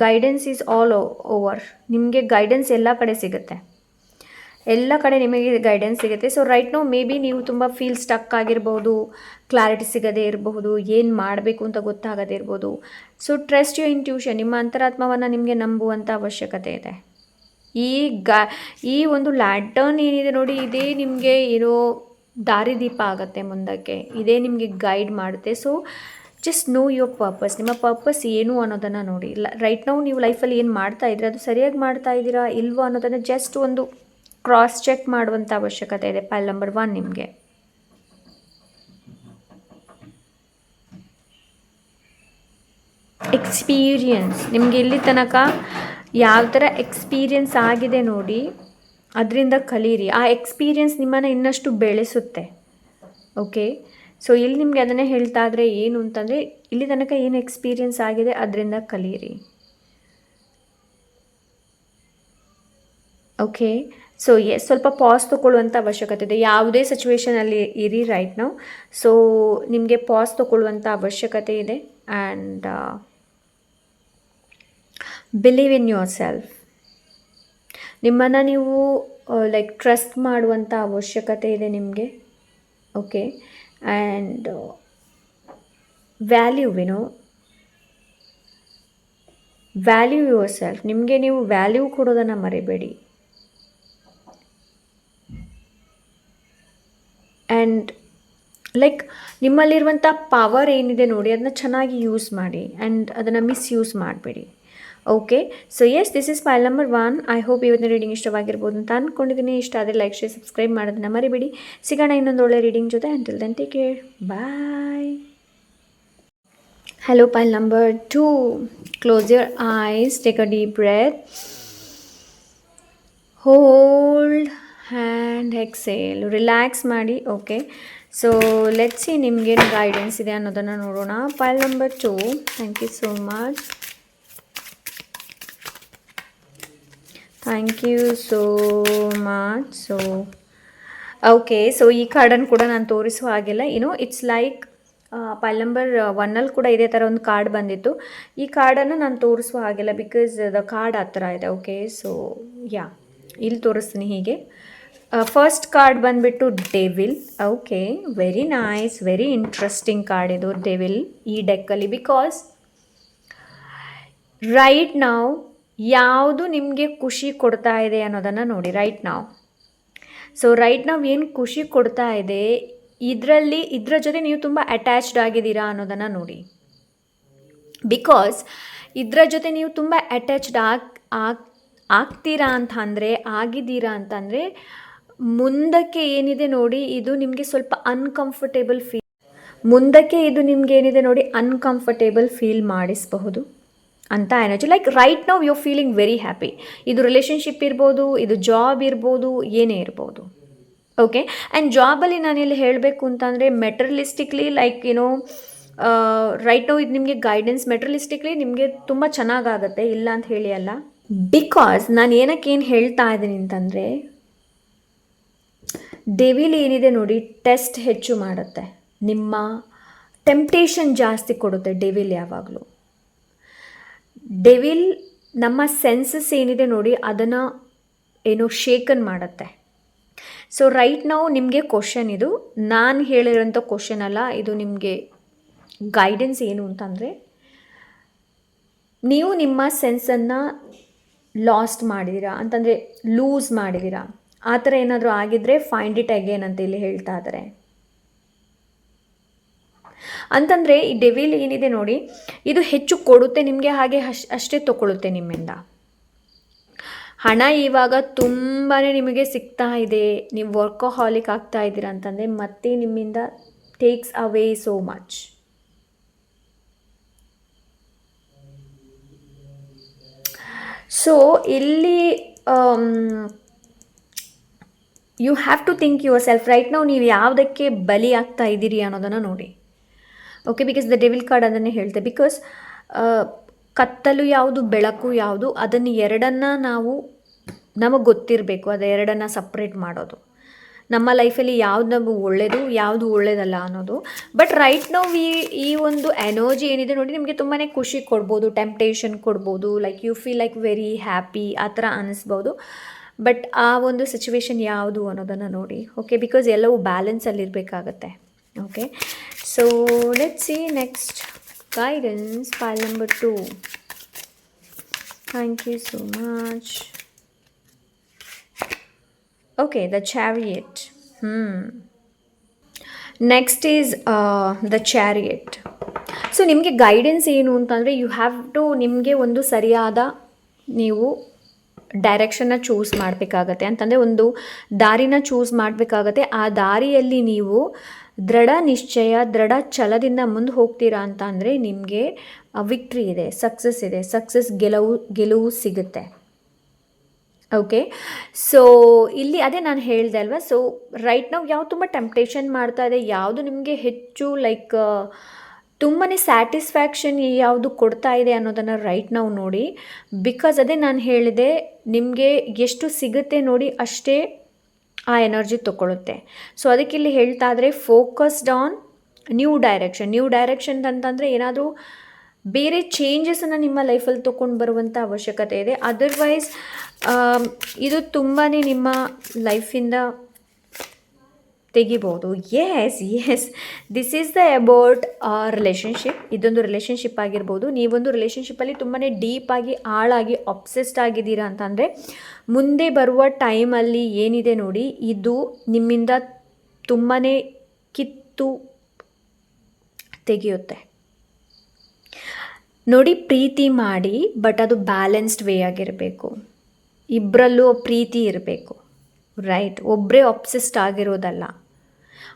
guidance is all over. ನಿಮಗೆ ಗೈಡೆನ್ಸ್ ಎಲ್ಲ ಕಡೆ ಸಿಗುತ್ತೆ, ಎಲ್ಲ ಕಡೆ ನಿಮಗೆ ಗೈಡೆನ್ಸ್ ಸಿಗುತ್ತೆ. So right now maybe ನೀವು ತುಂಬ ಫೀಲ್ ಸ್ಟಕ್ ಆಗಿರ್ಬೋದು, ಕ್ಲಾರಿಟಿ ಸಿಗದೇ ಇರಬಹುದು, ಏನು ಮಾಡಬೇಕು ಅಂತ ಗೊತ್ತಾಗದೇ ಇರ್ಬೋದು. ಸೊ ಟ್ರಸ್ಟ್ ಯುವರ್ ಇಂಟ್ಯೂಷನ್, ನಿಮ್ಮ ಅಂತರಾತ್ಮವನ್ನು ನಿಮಗೆ ನಂಬುವಂಥ ಅವಶ್ಯಕತೆ ಇದೆ. ಈ ಒಂದು ಲ್ಯಾಟರ್ನ್ ಏನಿದೆ ನೋಡಿ, ಇದೇ ನಿಮಗೆ ದಾರಿದೀಪ ಆಗುತ್ತೆ ಮುಂದಕ್ಕೆ, ಇದೇ ನಿಮಗೆ ಗೈಡ್ ಮಾಡುತ್ತೆ. So just know your purpose. ನಿಮ್ಮ ಪರ್ಪಸ್ ಏನು ಅನ್ನೋದನ್ನು ನೋಡಿ. ರೈಟ್ ನೌ ನೀವು ಲೈಫಲ್ಲಿ ಏನು ಮಾಡ್ತಾ ಇದ್ದೀರಾ, ಅದು ಸರಿಯಾಗಿ ಮಾಡ್ತಾ ಇದ್ದೀರಾ ಇಲ್ವೋ ಅನ್ನೋದನ್ನು ಜಸ್ಟ್ ಒಂದು ಕ್ರಾಸ್ ಚೆಕ್ ಮಾಡುವಂಥ ಅವಶ್ಯಕತೆ ಇದೆ. ಪೈಲ್ ನಂಬರ್ 1 ನಿಮಗೆ. ಎಕ್ಸ್ಪೀರಿಯನ್ಸ್, ನಿಮಗೆ ಇಲ್ಲಿ ತನಕ ಯಾವ ಥರ ಎಕ್ಸ್ಪೀರಿಯನ್ಸ್ ಆಗಿದೆ ನೋಡಿ ಅದರಿಂದ ಕಲೀರಿ. ಆ ಎಕ್ಸ್ಪೀರಿಯನ್ಸ್ ನಿಮ್ಮನ್ನು ಇನ್ನಷ್ಟು ಬೆಳೆಸುತ್ತೆ. ಓಕೆ, ಸೊ ಇಲ್ಲಿ ನಿಮಗೆ ಅದನ್ನೇ ಹೇಳ್ತಾ ಇದ್ರೆ ಏನು ಅಂತಂದರೆ ಇಲ್ಲಿ ತನಕ ಏನು ಎಕ್ಸ್ಪೀರಿಯನ್ಸ್ ಆಗಿದೆ ಅದರಿಂದ ಕಲೀರಿ. ಓಕೆ, ಸೊ ಸ್ವಲ್ಪ ಪಾಸ್ ತೊಗೊಳ್ಳುವಂಥ ಅವಶ್ಯಕತೆ ಇದೆ. ಯಾವುದೇ ಸಿಚುವೇಷನಲ್ಲಿ ಇರಿ ರೈಟ್ ನಾವು. ಸೊ ನಿಮಗೆ ಪಾಸ್ ತೊಗೊಳ್ಳುವಂಥ ಅವಶ್ಯಕತೆ ಇದೆ. And believe in your self. ನಿಮ್ಮನ್ನು ನೀವು ಲೈಕ್ ಟ್ರಸ್ಟ್ ಮಾಡುವಂಥ ಅವಶ್ಯಕತೆ ಇದೆ ನಿಮಗೆ. Okay, and value value your self, ನಿಮಗೆ ನೀವು ವ್ಯಾಲ್ಯೂ ಕೊಡೋದನ್ನು ಮರಿಬೇಡಿ. ಆ್ಯಂಡ್ ಲೈಕ್ ನಿಮ್ಮಲ್ಲಿರುವಂಥ ಪವರ್ ಏನಿದೆ ನೋಡಿ, ಅದನ್ನ ಚೆನ್ನಾಗಿ ಯೂಸ್ ಮಾಡಿ ಆ್ಯಂಡ್ ಅದನ್ನು ಮಿಸ್ಯೂಸ್ ಮಾಡಬೇಡಿ. Okay, so yes, this is pile number 1. I hope ಇವತ್ತಿನ ರೀಡಿಂಗ್ ಇಷ್ಟವಾಗಿರ್ಬೋದು ಅಂತ ಅಂದ್ಕೊಂಡಿದ್ದೀನಿ. ಇಷ್ಟ ಆದರೆ ಲೈಕ್, ಶೇರ್, ಸಬ್ಸ್ಕ್ರೈಬ್ ಮಾಡೋದನ್ನ ಮರಿಬೇಡಿ. ಸಿಗೋಣ ಇನ್ನೊಂದು ಒಳ್ಳೆ ರೀಡಿಂಗ್ ಜೊತೆ. Until then take care, bye. Hello, pile number 2. Close your eyes, take a deep breath. Hold and exhale. Relax ಮಾಡಿ. ಓಕೆ, ಸೊ ಲೆಟ್ಸ್ ಸಿ ನಿಮಗೇನು ಗೈಡೆನ್ಸ್ ಇದೆ ಅನ್ನೋದನ್ನು ನೋಡೋಣ. Pile number 2. Thank you so much. Thank you so much. So okay, so ಈ ಕಾರ್ಡನ್ನು ಕೂಡ ನಾನು ತೋರಿಸುವ ಹಾಗಿಲ್ಲ. ಇಟ್ಸ್ ಲೈಕ್ ಪೈಲ್ ನಂಬರ್ 1 ಕೂಡ ಇದೇ ಥರ ಒಂದು ಕಾರ್ಡ್ ಬಂದಿತ್ತು. ಈ ಕಾರ್ಡನ್ನು ನಾನು ತೋರಿಸುವ ಹಾಗಿಲ್ಲ, ಬಿಕಾಸ್ ದ ಕಾರ್ಡ್ ಆ ಥರ ಇದೆ. ಓಕೆ, ಸೊ ಯಾ, ಇಲ್ಲಿ ತೋರಿಸ್ತೀನಿ ಹೀಗೆ. ಫಸ್ಟ್ ಕಾರ್ಡ್ ಬಂದುಬಿಟ್ಟು devil. Okay, very nice, very interesting card ಇದು ಡೆವಿಲ್ ಈ ಡೆಕ್ಕಲ್ಲಿ. ಬಿಕಾಸ್ ರೈಟ್ ನಾವು ಯಾವುದು ನಿಮಗೆ ಖುಷಿ ಕೊಡ್ತಾ ಇದೆ ಅನ್ನೋದನ್ನು ನೋಡಿ. ಸೊ ರೈಟ್ ನಾವು ಏನು ಖುಷಿ ಕೊಡ್ತಾ ಇದೆ, ಇದರ ಜೊತೆ ನೀವು ತುಂಬ ಅಟ್ಯಾಚ್ಡ್ ಆಗಿದ್ದೀರಾ ಅನ್ನೋದನ್ನು ನೋಡಿ. ಬಿಕಾಸ್ ಇದರ ಜೊತೆ ನೀವು ತುಂಬ ಅಟ್ಯಾಚ್ಡ್ ಆಗ್ತೀರಾ ಆಗಿದ್ದೀರಾ ಅಂತಂದರೆ ಮುಂದಕ್ಕೆ ಏನಿದೆ ನೋಡಿ, ಇದು ನಿಮಗೆ ಸ್ವಲ್ಪ ಅನ್ಕಂಫರ್ಟೇಬಲ್ ಫೀಲ್ ಮಾಡಿಸಬಹುದು ಅಂತ energy. Like right now you feeling very happy. ಇದು ರಿಲೇಷನ್ಶಿಪ್ ಇರ್ಬೋದು, ಇದು ಜಾಬ್ ಇರ್ಬೋದು, ಏನೇ ಇರ್ಬೋದು. ಓಕೆ, ಆ್ಯಂಡ್ ಜಾಬಲ್ಲಿ ನಾನಿಲ್ಲಿ ಹೇಳಬೇಕು ಅಂತಂದರೆ ಮೆಟೀರಿಯಲಿಸ್ಟಿಕ್ಲಿ ಲೈಕ್ ರೈಟ್ ನೌ ಇದು ನಿಮಗೆ ಗೈಡೆನ್ಸ್ ಮೆಟೀರಿಯಲಿಸ್ಟಿಕ್ಲಿ ನಿಮಗೆ ತುಂಬ ಚೆನ್ನಾಗಾಗುತ್ತೆ, ಇಲ್ಲ ಅಂತ ಹೇಳಿ ಅಲ್ಲ. ಬಿಕಾಸ್ ನಾನು ಏನಕ್ಕೇನು ಹೇಳ್ತಾ ಇದ್ದೀನಿ ಅಂತಂದರೆ, ಡೆವಿಲ್ ಏನಿದೆ ನೋಡಿ, ಟೆಸ್ಟ್ ಹೆಚ್ಚು ಮಾಡುತ್ತೆ, ನಿಮ್ಮ ಟೆಂಪ್ಟೇಷನ್ ಜಾಸ್ತಿ ಕೊಡುತ್ತೆ ಡೆವಿಲ್ ಯಾವಾಗಲೂ. ಡೆವಿಲ್ ನಮ್ಮ ಸೆನ್ಸಸ್ ಏನಿದೆ ನೋಡಿ, ಅದನ್ನು ಶೇಕನ್ ಮಾಡುತ್ತೆ. ಸೊ ರೈಟ್ ನಾವು ನಿಮಗೆ ಕ್ವಶನ್, ಇದು ನಾನು ಹೇಳಿರೋಂಥ ಕ್ವಶನ್ ಅಲ್ಲ, ಇದು ನಿಮಗೆ ಗೈಡೆನ್ಸ್. ಏನು ಅಂತಂದರೆ, ನೀವು ನಿಮ್ಮ ಸೆನ್ಸನ್ನು ಲಾಸ್ಟ್ ಮಾಡಿದ್ದೀರಾ ಅಂತಂದರೆ, ಲೂಸ್ ಮಾಡಿದ್ದೀರಾ, ಆ ಥರ ಏನಾದರೂ ಆಗಿದ್ದರೆ ಫೈಂಡ್ ಇಟ್ ಅಗೇನ್ ಅಂತ ಇಲ್ಲಿ ಹೇಳ್ತಾ ಇದ್ದಾರೆ. ಅಂತಂದರೆ ಈ ಡೆವಿಲ್ ಏನಿದೆ ನೋಡಿ, ಇದು ಹೆಚ್ಚು ಕೊಡುತ್ತೆ ನಿಮಗೆ, ಹಾಗೆ ಅಷ್ಟೇ ತಗೊಳ್ಳುತ್ತೆ ನಿಮ್ಮಿಂದ. ಹಣ ಇವಾಗ ತುಂಬಾ ನಿಮಗೆ ಸಿಗ್ತಾ ಇದೆ, ನೀವು ವರ್ಕೋಹಾಲಿಕ್ ಆಗ್ತಾ ಇದ್ದೀರಾ ಅಂತಂದರೆ ಮತ್ತೆ ನಿಮ್ಮಿಂದ takes away so much. So ಇಲ್ಲಿ you have to think yourself. Right ನಾವು ನೀವು ಯಾವುದಕ್ಕೆ ಬಲಿ ಆಗ್ತಾ ಇದ್ದೀರಿ ಅನ್ನೋದನ್ನು ನೋಡಿ. Okay, because the devil card ಅದನ್ನೇ ಹೇಳ್ತೆ. ಬಿಕಾಸ್ ಕತ್ತಲು ಯಾವುದು, ಬೆಳಕು ಯಾವುದು, ಅದನ್ನು ಎರಡನ್ನು ನಮಗೆ ಗೊತ್ತಿರಬೇಕು. ಅದು ಎರಡನ್ನು ಸಪ್ರೇಟ್ ಮಾಡೋದು, ನಮ್ಮ ಲೈಫಲ್ಲಿ ಯಾವ್ದು ನಮಗೆ ಒಳ್ಳೆಯದು, ಯಾವುದು ಒಳ್ಳೆಯದಲ್ಲ ಅನ್ನೋದು. ಬಟ್ ರೈಟ್ ನಾವು ಈ ಒಂದು ಎನರ್ಜಿ ಏನಿದೆ ನೋಡಿ, ನಿಮಗೆ ತುಂಬಾ ಖುಷಿ ಕೊಡ್ಬೋದು, ಟೆಂಪ್ಟೇಷನ್ ಕೊಡ್ಬೋದು, like you feel like very happy ಆ ಥರ ಅನ್ನಿಸ್ಬೋದು. ಬಟ್ ಆ ಒಂದು ಸಿಚುವೇಶನ್ ಯಾವುದು ಅನ್ನೋದನ್ನು ನೋಡಿ. ಓಕೆ, ಬಿಕಾಸ್ ಎಲ್ಲವೂ ಬ್ಯಾಲೆನ್ಸಲ್ಲಿರಬೇಕಾಗತ್ತೆ. Okay, so let's see next guidance, pile number 2. Thank you so much. Okay, the chariot. Next is the chariot. So ನಿಮಗೆ ಗೈಡೆನ್ಸ್ ಏನು ಅಂತಂದರೆ, ಯು ಹ್ಯಾವ್ ಟು ನಿಮಗೆ ಒಂದು ಸರಿಯಾದ ನೀವು ಡೈರೆಕ್ಷನ್ನ ಚೂಸ್ ಮಾಡಬೇಕಾಗತ್ತೆ. ಅಂತಂದರೆ ಒಂದು ದಾರಿನ ಚೂಸ್ ಮಾಡಬೇಕಾಗತ್ತೆ. ಆ ದಾರಿಯಲ್ಲಿ ನೀವು ದೃಢ ನಿಶ್ಚಯ, ದೃಢ ಛಲದಿಂದ ಮುಂದೆ ಹೋಗ್ತೀರಾ ಅಂತ ಅಂದರೆ ನಿಮಗೆ ವಿಕ್ಟ್ರಿ ಇದೆ, ಸಕ್ಸಸ್ ಇದೆ, ಗೆಲುವು ಸಿಗುತ್ತೆ. ಓಕೆ, ಸೊ ಇಲ್ಲಿ ಅದೇ ನಾನು ಹೇಳಿದೆ ಅಲ್ವಾ. ಸೊ ರೈಟ್ ನಾವು ಯಾವುದು ತುಂಬ ಟೆಂಪ್ಟೇಷನ್ ಮಾಡ್ತಾ ಇದೆ, ಯಾವುದು ನಿಮಗೆ ಹೆಚ್ಚು ಲೈಕ್ ತುಂಬಾ ಸ್ಯಾಟಿಸ್ಫ್ಯಾಕ್ಷನ್ ಯಾವುದು ಕೊಡ್ತಾ ಇದೆ ಅನ್ನೋದನ್ನು ರೈಟ್ ನಾವು ನೋಡಿ. ಬಿಕಾಸ್ ಅದೇ ನಾನು ಹೇಳಿದೆ, ನಿಮಗೆ ಎಷ್ಟು ಸಿಗುತ್ತೆ ನೋಡಿ, ಅಷ್ಟೇ ಆ ಎನರ್ಜಿ ತೊಗೊಳುತ್ತೆ. ಸೊ ಅದಕ್ಕೆ ಇಲ್ಲಿ ಹೇಳ್ತಾ ಇದ್ರೆ ಫೋಕಸ್ಡ್ ಆನ್ ನ್ಯೂ ಡೈರೆಕ್ಷನ್ ಅಂತಂದರೆ ಏನಾದರೂ ಬೇರೆ ಚೇಂಜಸನ್ನು ನಿಮ್ಮ ಲೈಫಲ್ಲಿ ತೊಗೊಂಡು ಬರುವಂಥ ಅವಶ್ಯಕತೆ ಇದೆ. ಅದರ್ವೈಸ್ ಇದು ತುಂಬಾ ನಿಮ್ಮ ಲೈಫಿಂದ ತೆಗಿಬೋದು. Yes this is the about relationship. ಇದೊಂದು ರಿಲೇಷನ್ಶಿಪ್ ಆಗಿರ್ಬೋದು. ನೀವೊಂದು ರಿಲೇಷನ್ಶಿಪ್ಪಲ್ಲಿ ತುಂಬಾ ಡೀಪಾಗಿ ಆಳಾಗಿ ಅಬ್ಸೆಸ್ಡ್ ಆಗಿದ್ದೀರಾ ಅಂತಂದರೆ ಮುಂದೆ ಬರುವ ಟೈಮಲ್ಲಿ ಏನಿದೆ ನೋಡಿ, ಇದು ನಿಮ್ಮಿಂದ ತುಂಬಾ ಕಿತ್ತು ತೆಗೆಯುತ್ತೆ ನೋಡಿ. ಪ್ರೀತಿ ಮಾಡಿ, ಬಟ್ ಅದು ಬ್ಯಾಲೆನ್ಸ್ಡ್ ವೇ ಆಗಿರಬೇಕು. ಇಬ್ಬರಲ್ಲೂ ಪ್ರೀತಿ ಇರಬೇಕು, ರೈಟ್? ಒಬ್ಬರೇ ಅಬ್ಸೆಸ್ಡ್ ಆಗಿರೋದಲ್ಲ.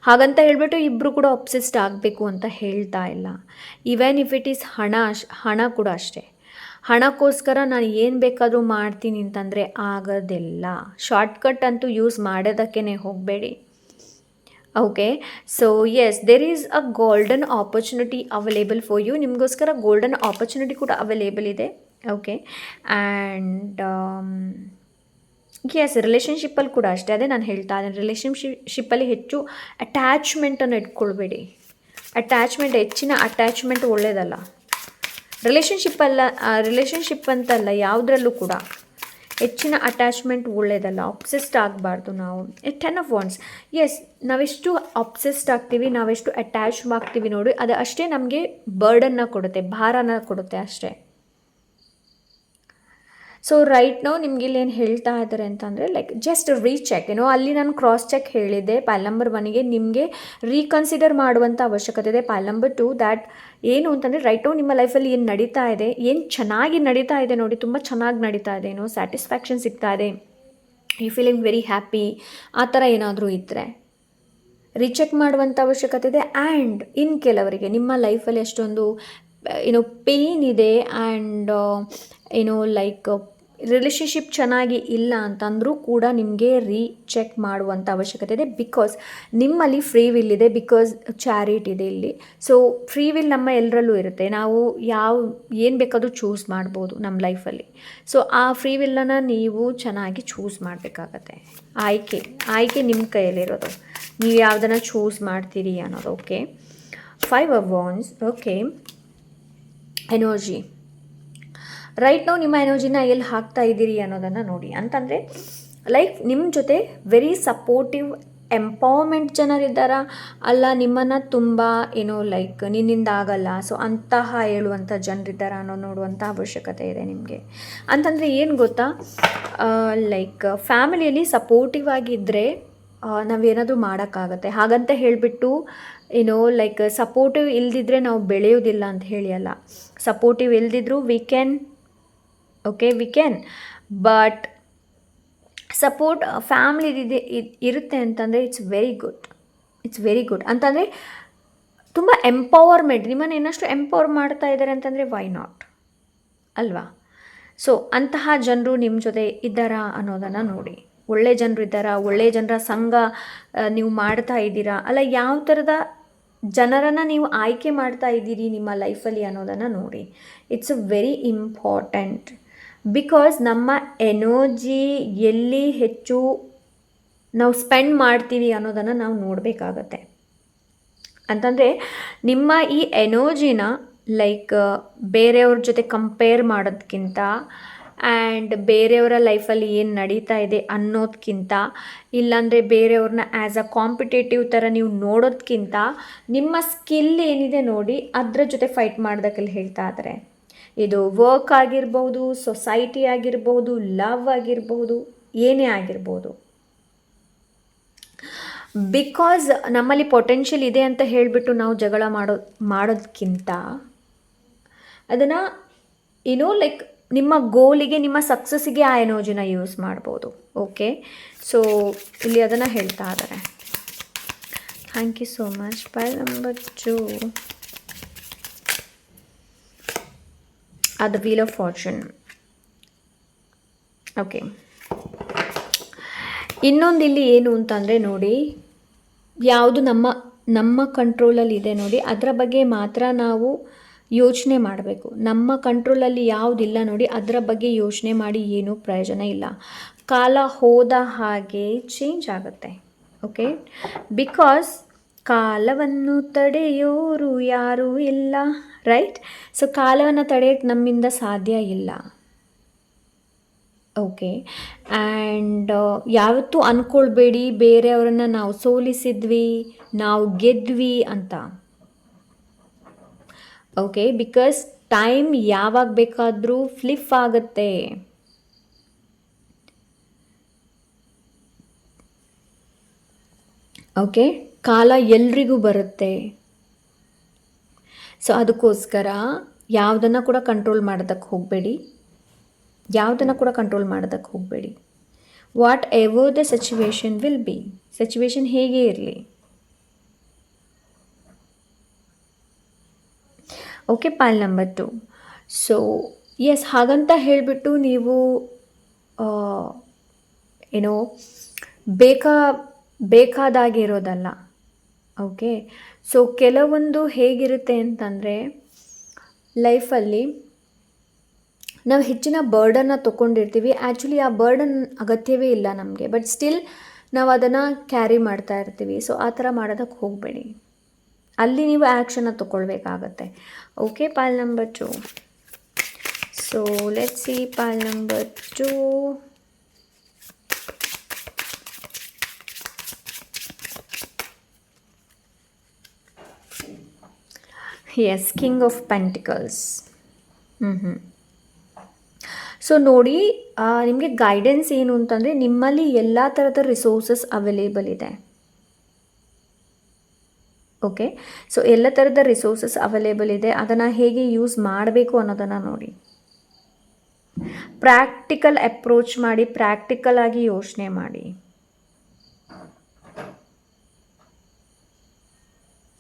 ಹಾಗಂತ ಹೇಳ್ಬಿಟ್ಟು ಇಬ್ಬರು ಕೂಡ ಅಬ್ಸೆಸ್ಡ್ ಆಗಬೇಕು ಅಂತ ಹೇಳ್ತಾ ಇಲ್ಲ. ಈವನ್ ಇಫ್ ಇಟ್ ಈಸ್ ಹಣ ಕೂಡ ಅಷ್ಟೇ. ಹಣಕ್ಕೋಸ್ಕರ ನಾನು ಏನು ಬೇಕಾದರೂ ಮಾಡ್ತೀನಿ ಅಂತಂದರೆ ಆಗೋದಿಲ್ಲ. ಶಾರ್ಟ್ಕಟ್ ಅಂತೂ ಯೂಸ್ ಮಾಡೋದಕ್ಕೇ ಹೋಗಬೇಡಿ. Okay, so yes, there is a golden opportunity available for you. ನಿಮಗೋಸ್ಕರ ಗೋಲ್ಡನ್ ಆಪರ್ಚುನಿಟಿ ಕೂಡ ಅವೈಲೇಬಲ್ ಇದೆ. ಓಕೆ, ಆ್ಯಂಡ್ ಎಸ್, ರಿಲೇಷನ್ಶಿಪ್ಪಲ್ಲಿ ಕೂಡ ಅಷ್ಟೇ. ಅದೇ ನಾನು ಹೇಳ್ತಾ ಇದ್ದೇನೆ, ರಿಲೇಷನ್ಶಿಪ್ಪಲ್ಲಿ ಹೆಚ್ಚು ಅಟ್ಯಾಚ್ಮೆಂಟನ್ನು ಇಟ್ಕೊಳ್ಬೇಡಿ. ಹೆಚ್ಚಿನ ಅಟ್ಯಾಚ್ಮೆಂಟ್ ಒಳ್ಳೆಯದಲ್ಲ. ರಿಲೇಷನ್ಶಿಪ್ ಅಂತಲ್ಲ, ಯಾವುದ್ರಲ್ಲೂ ಕೂಡ ಹೆಚ್ಚಿನ ಅಟ್ಯಾಚ್ಮೆಂಟ್ ಒಳ್ಳೆಯದಲ್ಲ. ಅಬ್ಸೆಸ್ಡ್ ಆಗಬಾರ್ದು ನಾವು. 10 of Wands. ಎಸ್, ನಾವೆಷ್ಟು ಅಬ್ಸೆಸ್ಡ್ ಆಗ್ತೀವಿ, ನಾವೆಷ್ಟು ಅಟ್ಯಾಚ್ ಆಗ್ತೀವಿ ನೋಡಿ, ಅದು ಅಷ್ಟೇ ನಮಗೆ ಬರ್ಡನ್ನ ಕೊಡುತ್ತೆ, ಭಾರನ ಕೊಡುತ್ತೆ ಅಷ್ಟೇ. ಸೊ ರೈಟ್ ನಾವು ನಿಮ್ಗೆ ಇಲ್ಲಿ ಏನು ಹೇಳ್ತಾ ಇದ್ದಾರೆ ಅಂತಂದರೆ, ಲೈಕ್ ಜಸ್ಟ್ ರೀಚೆಕ್. ಅಲ್ಲಿ ನಾನು ಕ್ರಾಸ್ ಚೆಕ್ ಹೇಳಿದ್ದೆ. ಪೈಲ್ ನಂಬರ್ 1ಗೆ ನಿಮಗೆ ರೀಕನ್ಸಿಡರ್ ಮಾಡುವಂಥ ಅವಶ್ಯಕತೆ ಇದೆ. ಪೈಲ್ ನಂಬರ್ 2 ದ್ಯಾಟ್ ಏನು ಅಂತಂದರೆ, ರೈಟ್ ನಾವು ನಿಮ್ಮ ಲೈಫಲ್ಲಿ ಏನು ನಡೀತಾ ಇದೆ, ಏನು ಚೆನ್ನಾಗಿ ನಡೀತಾ ಇದೆ ನೋಡಿ, ತುಂಬ ಚೆನ್ನಾಗಿ ನಡೀತಾ ಇದೆ, ಸ್ಯಾಟಿಸ್ಫ್ಯಾಕ್ಷನ್ ಸಿಗ್ತಾ ಇದೆ, ಯು ಫೀಲಿಂಗ್ ವೆರಿ ಹ್ಯಾಪಿ, ಆ ಥರ ಏನಾದರೂ ಇದ್ದರೆ ರೀಚೆಕ್ ಮಾಡುವಂಥ ಅವಶ್ಯಕತೆ ಇದೆ. ಆ್ಯಂಡ್ ಇನ್ ಕೆಲವರಿಗೆ ನಿಮ್ಮ ಲೈಫಲ್ಲಿ ಅಷ್ಟೊಂದು ಪೇಯ್ನ್ ಇದೆ ಆ್ಯಂಡ್ ಲೈಕ್ ರಿಲೇಷನ್ಶಿಪ್ ಚೆನ್ನಾಗಿ ಇಲ್ಲ ಅಂತಂದರೂ ಕೂಡ ನಿಮಗೆ ರೀಚೆಕ್ ಮಾಡುವಂಥ ಅವಶ್ಯಕತೆ ಇದೆ. ಬಿಕಾಸ್ ನಿಮ್ಮಲ್ಲಿ ಫ್ರೀ ವಿಲ್ ಇದೆ, ಬಿಕಾಸ್ ಚಾರಿಟ್ ಇದೆ ಇಲ್ಲಿ. ಸೊ ಫ್ರೀ ವಿಲ್ ನಮ್ಮ ಎಲ್ಲರಲ್ಲೂ ಇರುತ್ತೆ. ನಾವು ಏನು ಬೇಕಾದರೂ ಚೂಸ್ ಮಾಡ್ಬೋದು ನಮ್ಮ ಲೈಫಲ್ಲಿ. ಸೊ ಆ ಫ್ರೀ ವಿಲ್ಲನ್ನು ನೀವು ಚೆನ್ನಾಗಿ ಚೂಸ್ ಮಾಡಬೇಕಾಗತ್ತೆ. ಆಯ್ಕೆ ನಿಮ್ಮ ಕೈಯಲ್ಲಿರೋದು, ನೀವು ಯಾವುದನ್ನು ಚೂಸ್ ಮಾಡ್ತೀರಿ ಅನ್ನೋದು. Okay, 5 of Wands. Okay, energy. Right ನಾವು ನಿಮ್ಮ ಎನರ್ಜಿನ ಎಲ್ಲಿ ಹಾಕ್ತಾ ಇದ್ದೀರಿ ಅನ್ನೋದನ್ನು ನೋಡಿ. ಅಂತಂದರೆ ಲೈಕ್ ನಿಮ್ಮ ಜೊತೆ ವೆರಿ ಸಪೋರ್ಟಿವ್ ಎಂಪವರ್ಮೆಂಟ್ ಜನರಿದ್ದಾರ, ಅಲ್ಲ ನಿಮ್ಮನ್ನು ತುಂಬ ಲೈಕ್ ನಿನ್ನಿಂದ ಆಗಲ್ಲ, ಸೊ ಅಂತಹ ಹೇಳುವಂಥ ಜನರಿದ್ದಾರ ಅನ್ನೋ ನೋಡುವಂಥ ಅವಶ್ಯಕತೆ ಇದೆ ನಿಮಗೆ. ಅಂತಂದರೆ ಏನು ಗೊತ್ತಾ, ಲೈಕ್ ಫ್ಯಾಮಿಲಿಯಲ್ಲಿ ಸಪೋರ್ಟಿವ್ ಆಗಿದ್ದರೆ ನಾವೇನಾದರೂ ಮಾಡೋಕ್ಕಾಗತ್ತೆ. ಹಾಗಂತ ಹೇಳಿಬಿಟ್ಟು ಲೈಕ್ ಸಪೋರ್ಟಿವ್ ಇಲ್ದಿದ್ರೆ ನಾವು ಬೆಳೆಯೋದಿಲ್ಲ ಅಂತ ಹೇಳಿ ಅಲ್ಲ. ಸಪೋರ್ಟಿವ್ ಇಲ್ದಿದ್ರು we can, but support family ಇರುತ್ತೆ ಅಂತಂದರೆ ಇಟ್ಸ್ ವೆರಿ ಗುಡ್ ಅಂತಂದರೆ ತುಂಬ ಎಂಪವರ್ಮೆಂಟ್. ನಿಮ್ಮನ್ನು ಇನ್ನಷ್ಟು ಎಂಪವರ್ ಮಾಡ್ತಾ ಇದ್ದಾರೆ ಅಂತಂದರೆ ವೈ ನಾಟ್ ಅಲ್ವಾ? ಸೊ ಅಂತಹ ಜನರು ನಿಮ್ಮ ಜೊತೆ ಇದ್ದಾರಾ ಅನ್ನೋದನ್ನು ನೋಡಿ. ಒಳ್ಳೆ ಜನರು ಇದ್ದಾರಾ, ಒಳ್ಳೆಯ ಜನರ ಸಂಘ ನೀವು ಮಾಡ್ತಾ ಇದ್ದೀರಾ, ಅಲ್ಲ ಯಾವ ಥರದ ಜನರನ್ನು ನೀವು ಆಯ್ಕೆ ಮಾಡ್ತಾ ಇದ್ದೀರಿ ನಿಮ್ಮ ಲೈಫಲ್ಲಿ ಅನ್ನೋದನ್ನು ನೋಡಿ. It's very important. ಬಿಕಾಸ್ ನಮ್ಮ ಎನರ್ಜಿ ಎಲ್ಲಿ ಹೆಚ್ಚು ನಾವು ಸ್ಪೆಂಡ್ ಮಾಡ್ತೀವಿ ಅನ್ನೋದನ್ನು ನಾವು ನೋಡಬೇಕಾಗತ್ತೆ. ಅಂತಂದರೆ ನಿಮ್ಮ ಈ ಎನರ್ಜಿನ ಲೈಕ್ ಬೇರೆಯವ್ರ ಜೊತೆ ಕಂಪೇರ್ ಮಾಡೋದಕ್ಕಿಂತ ಆ್ಯಂಡ್ ಬೇರೆಯವರ ಲೈಫಲ್ಲಿ ಏನು ನಡೀತಾ ಇದೆ ಅನ್ನೋದಕ್ಕಿಂತ, ಇಲ್ಲಾಂದರೆ ಬೇರೆಯವ್ರನ್ನ ಆ್ಯಸ್ ಅ ಕಾಂಪಿಟೇಟಿವ್ ಥರ ನೀವು ನೋಡೋದಕ್ಕಿಂತ ನಿಮ್ಮ ಸ್ಕಿಲ್ ಏನಿದೆ ನೋಡಿ ಅದರ ಜೊತೆ ಫೈಟ್ ಮಾಡೋದಕ್ಕೆಲ್ಲ ಹೇಳ್ತಾ ಇದ್ದಾರೆ. ಇದು ವರ್ಕ್ ಆಗಿರ್ಬೋದು, ಸೊಸೈಟಿ ಆಗಿರ್ಬೋದು, ಲವ್ ಆಗಿರ್ಬೋದು, ಏನೇ ಆಗಿರ್ಬೋದು. ಬಿಕಾಸ್ ನಮ್ಮಲ್ಲಿ ಪೊಟೆನ್ಷಿಯಲ್ ಇದೆ ಅಂತ ಹೇಳಿಬಿಟ್ಟು ನಾವು ಜಗಳ ಮಾಡೋದಕ್ಕಿಂತ ಅದನ್ನು ಲೈಕ್ ನಿಮ್ಮ ಗೋಲಿಗೆ, ನಿಮ್ಮ ಸಕ್ಸಸ್ಸಿಗೆ ಆ ಎನರ್ಜಿನ ಯೂಸ್ ಮಾಡ್ಬೋದು. ಓಕೆ, ಸೊ ಇಲ್ಲಿ ಅದನ್ನು ಹೇಳ್ತಾ ಇದ್ದಾರೆ. Thank you so much. Pile number 2 the wheel of fortune. Okay, ಇನ್ನೊಂದು ಇಲ್ಲಿ ಏನು ಅಂತಂದರೆ ನೋಡಿ, ಯಾವುದು ನಮ್ಮ ಕಂಟ್ರೋಲಲ್ಲಿ ಇದೆ ನೋಡಿ ಅದರ ಬಗ್ಗೆ ಮಾತ್ರ ನಾವು ಯೋಚನೆ ಮಾಡಬೇಕು. ನಮ್ಮ ಕಂಟ್ರೋಲಲ್ಲಿ ಯಾವುದಿಲ್ಲ ನೋಡಿ ಅದರ ಬಗ್ಗೆ ಯೋಚನೆ ಮಾಡಿ ಏನೂ ಪ್ರಯೋಜನ ಇಲ್ಲ. ಕಾಲ ಹೋದ ಹಾಗೆ ಚೇಂಜ್ ಆಗುತ್ತೆ. ಓಕೆ, ಬಿಕಾಸ್ ಕಾಲವನ್ನು ತಡೆಯೋರು ಯಾರೂ ಇಲ್ಲ, ರೈಟ್? ಸೊ ಕಾಲವನ್ನು ತಡೆಯೋಕ್ಕೆ ನಮ್ಮಿಂದ ಸಾಧ್ಯ ಇಲ್ಲ. ಓಕೆ, ಆ್ಯಂಡ್ ಆ್ಯಂಡ್ ಯಾವತ್ತೂ ಅಂದ್ಕೊಳ್ಬೇಡಿ ಬೇರೆಯವರನ್ನು ನಾವು ಸೋಲಿಸಿದ್ವಿ, ನಾವು ಗೆದ್ವಿ ಅಂತ. ಓಕೆ, ಬಿಕಾಸ್ ಟೈಮ್ ಯಾವಾಗ ಬೇಕಾದರೂ ಫ್ಲಿಪ್ ಆಗುತ್ತೆ. ಓಕೆ, ಕಾಲ ಎಲ್ರಿಗೂ ಬರುತ್ತೆ. ಸೊ ಅದಕ್ಕೋಸ್ಕರ ಯಾವುದನ್ನು ಕೂಡ ಕಂಟ್ರೋಲ್ ಮಾಡೋದಕ್ಕೆ ಹೋಗಬೇಡಿ, whatever the situation will be, situation ಹೇಗೆ ಇರಲಿ. Okay, pile number 2. So yes, ಹಾಗಂತ ಹೇಳಿಬಿಟ್ಟು ನೀವು ಏನೋ ಬೇಕಾದಾಗಿರೋದಲ್ಲ. ಓಕೆ, ಸೊ ಕೆಲವೊಂದು ಹೇಗಿರುತ್ತೆ ಅಂತಂದರೆ ಲೈಫಲ್ಲಿ ನಾವು ಹೆಚ್ಚಿನ ಬರ್ಡನ್ನ ತೊಗೊಂಡಿರ್ತೀವಿ. ಆ್ಯಕ್ಚುಲಿ ಆ ಬರ್ಡನ್ ಅಗತ್ಯವೇ ಇಲ್ಲ ನಮಗೆ, ಬಟ್ ಸ್ಟಿಲ್ ನಾವು ಅದನ್ನು ಕ್ಯಾರಿ ಮಾಡ್ತಾ ಇರ್ತೀವಿ. ಸೊ ಆ ಥರ ಮಾಡೋದಕ್ಕೆ ಹೋಗಬೇಡಿ, ಅಲ್ಲಿ ನೀವು ಆ್ಯಕ್ಷನ್ನ ತೊಗೊಳ್ಬೇಕಾಗತ್ತೆ. Okay, pile number 2. So let's see pile number 2. Yes, king of pentacles. So ನೋಡಿ, ನಿಮಗೆ ಗೈಡೆನ್ಸ್ ಏನು ಅಂತಂದರೆ ನಿಮ್ಮಲ್ಲಿ ಎಲ್ಲ ಥರದ ರಿಸೋರ್ಸಸ್ ಅವೈಲೇಬಲ್ ಇದೆ. ಓಕೆ, ಸೊ ಎಲ್ಲ ಥರದ ರಿಸೋರ್ಸಸ್ ಅವೈಲೇಬಲ್ ಇದೆ, ಅದನ್ನು ಹೇಗೆ ಯೂಸ್ ಮಾಡಬೇಕು ಅನ್ನೋದನ್ನು ನೋಡಿ. ಪ್ರಾಕ್ಟಿಕಲ್ ಅಪ್ರೋಚ್ ಮಾಡಿ, ಪ್ರಾಕ್ಟಿಕಲ್ ಆಗಿ ಯೋಚನೆ ಮಾಡಿ.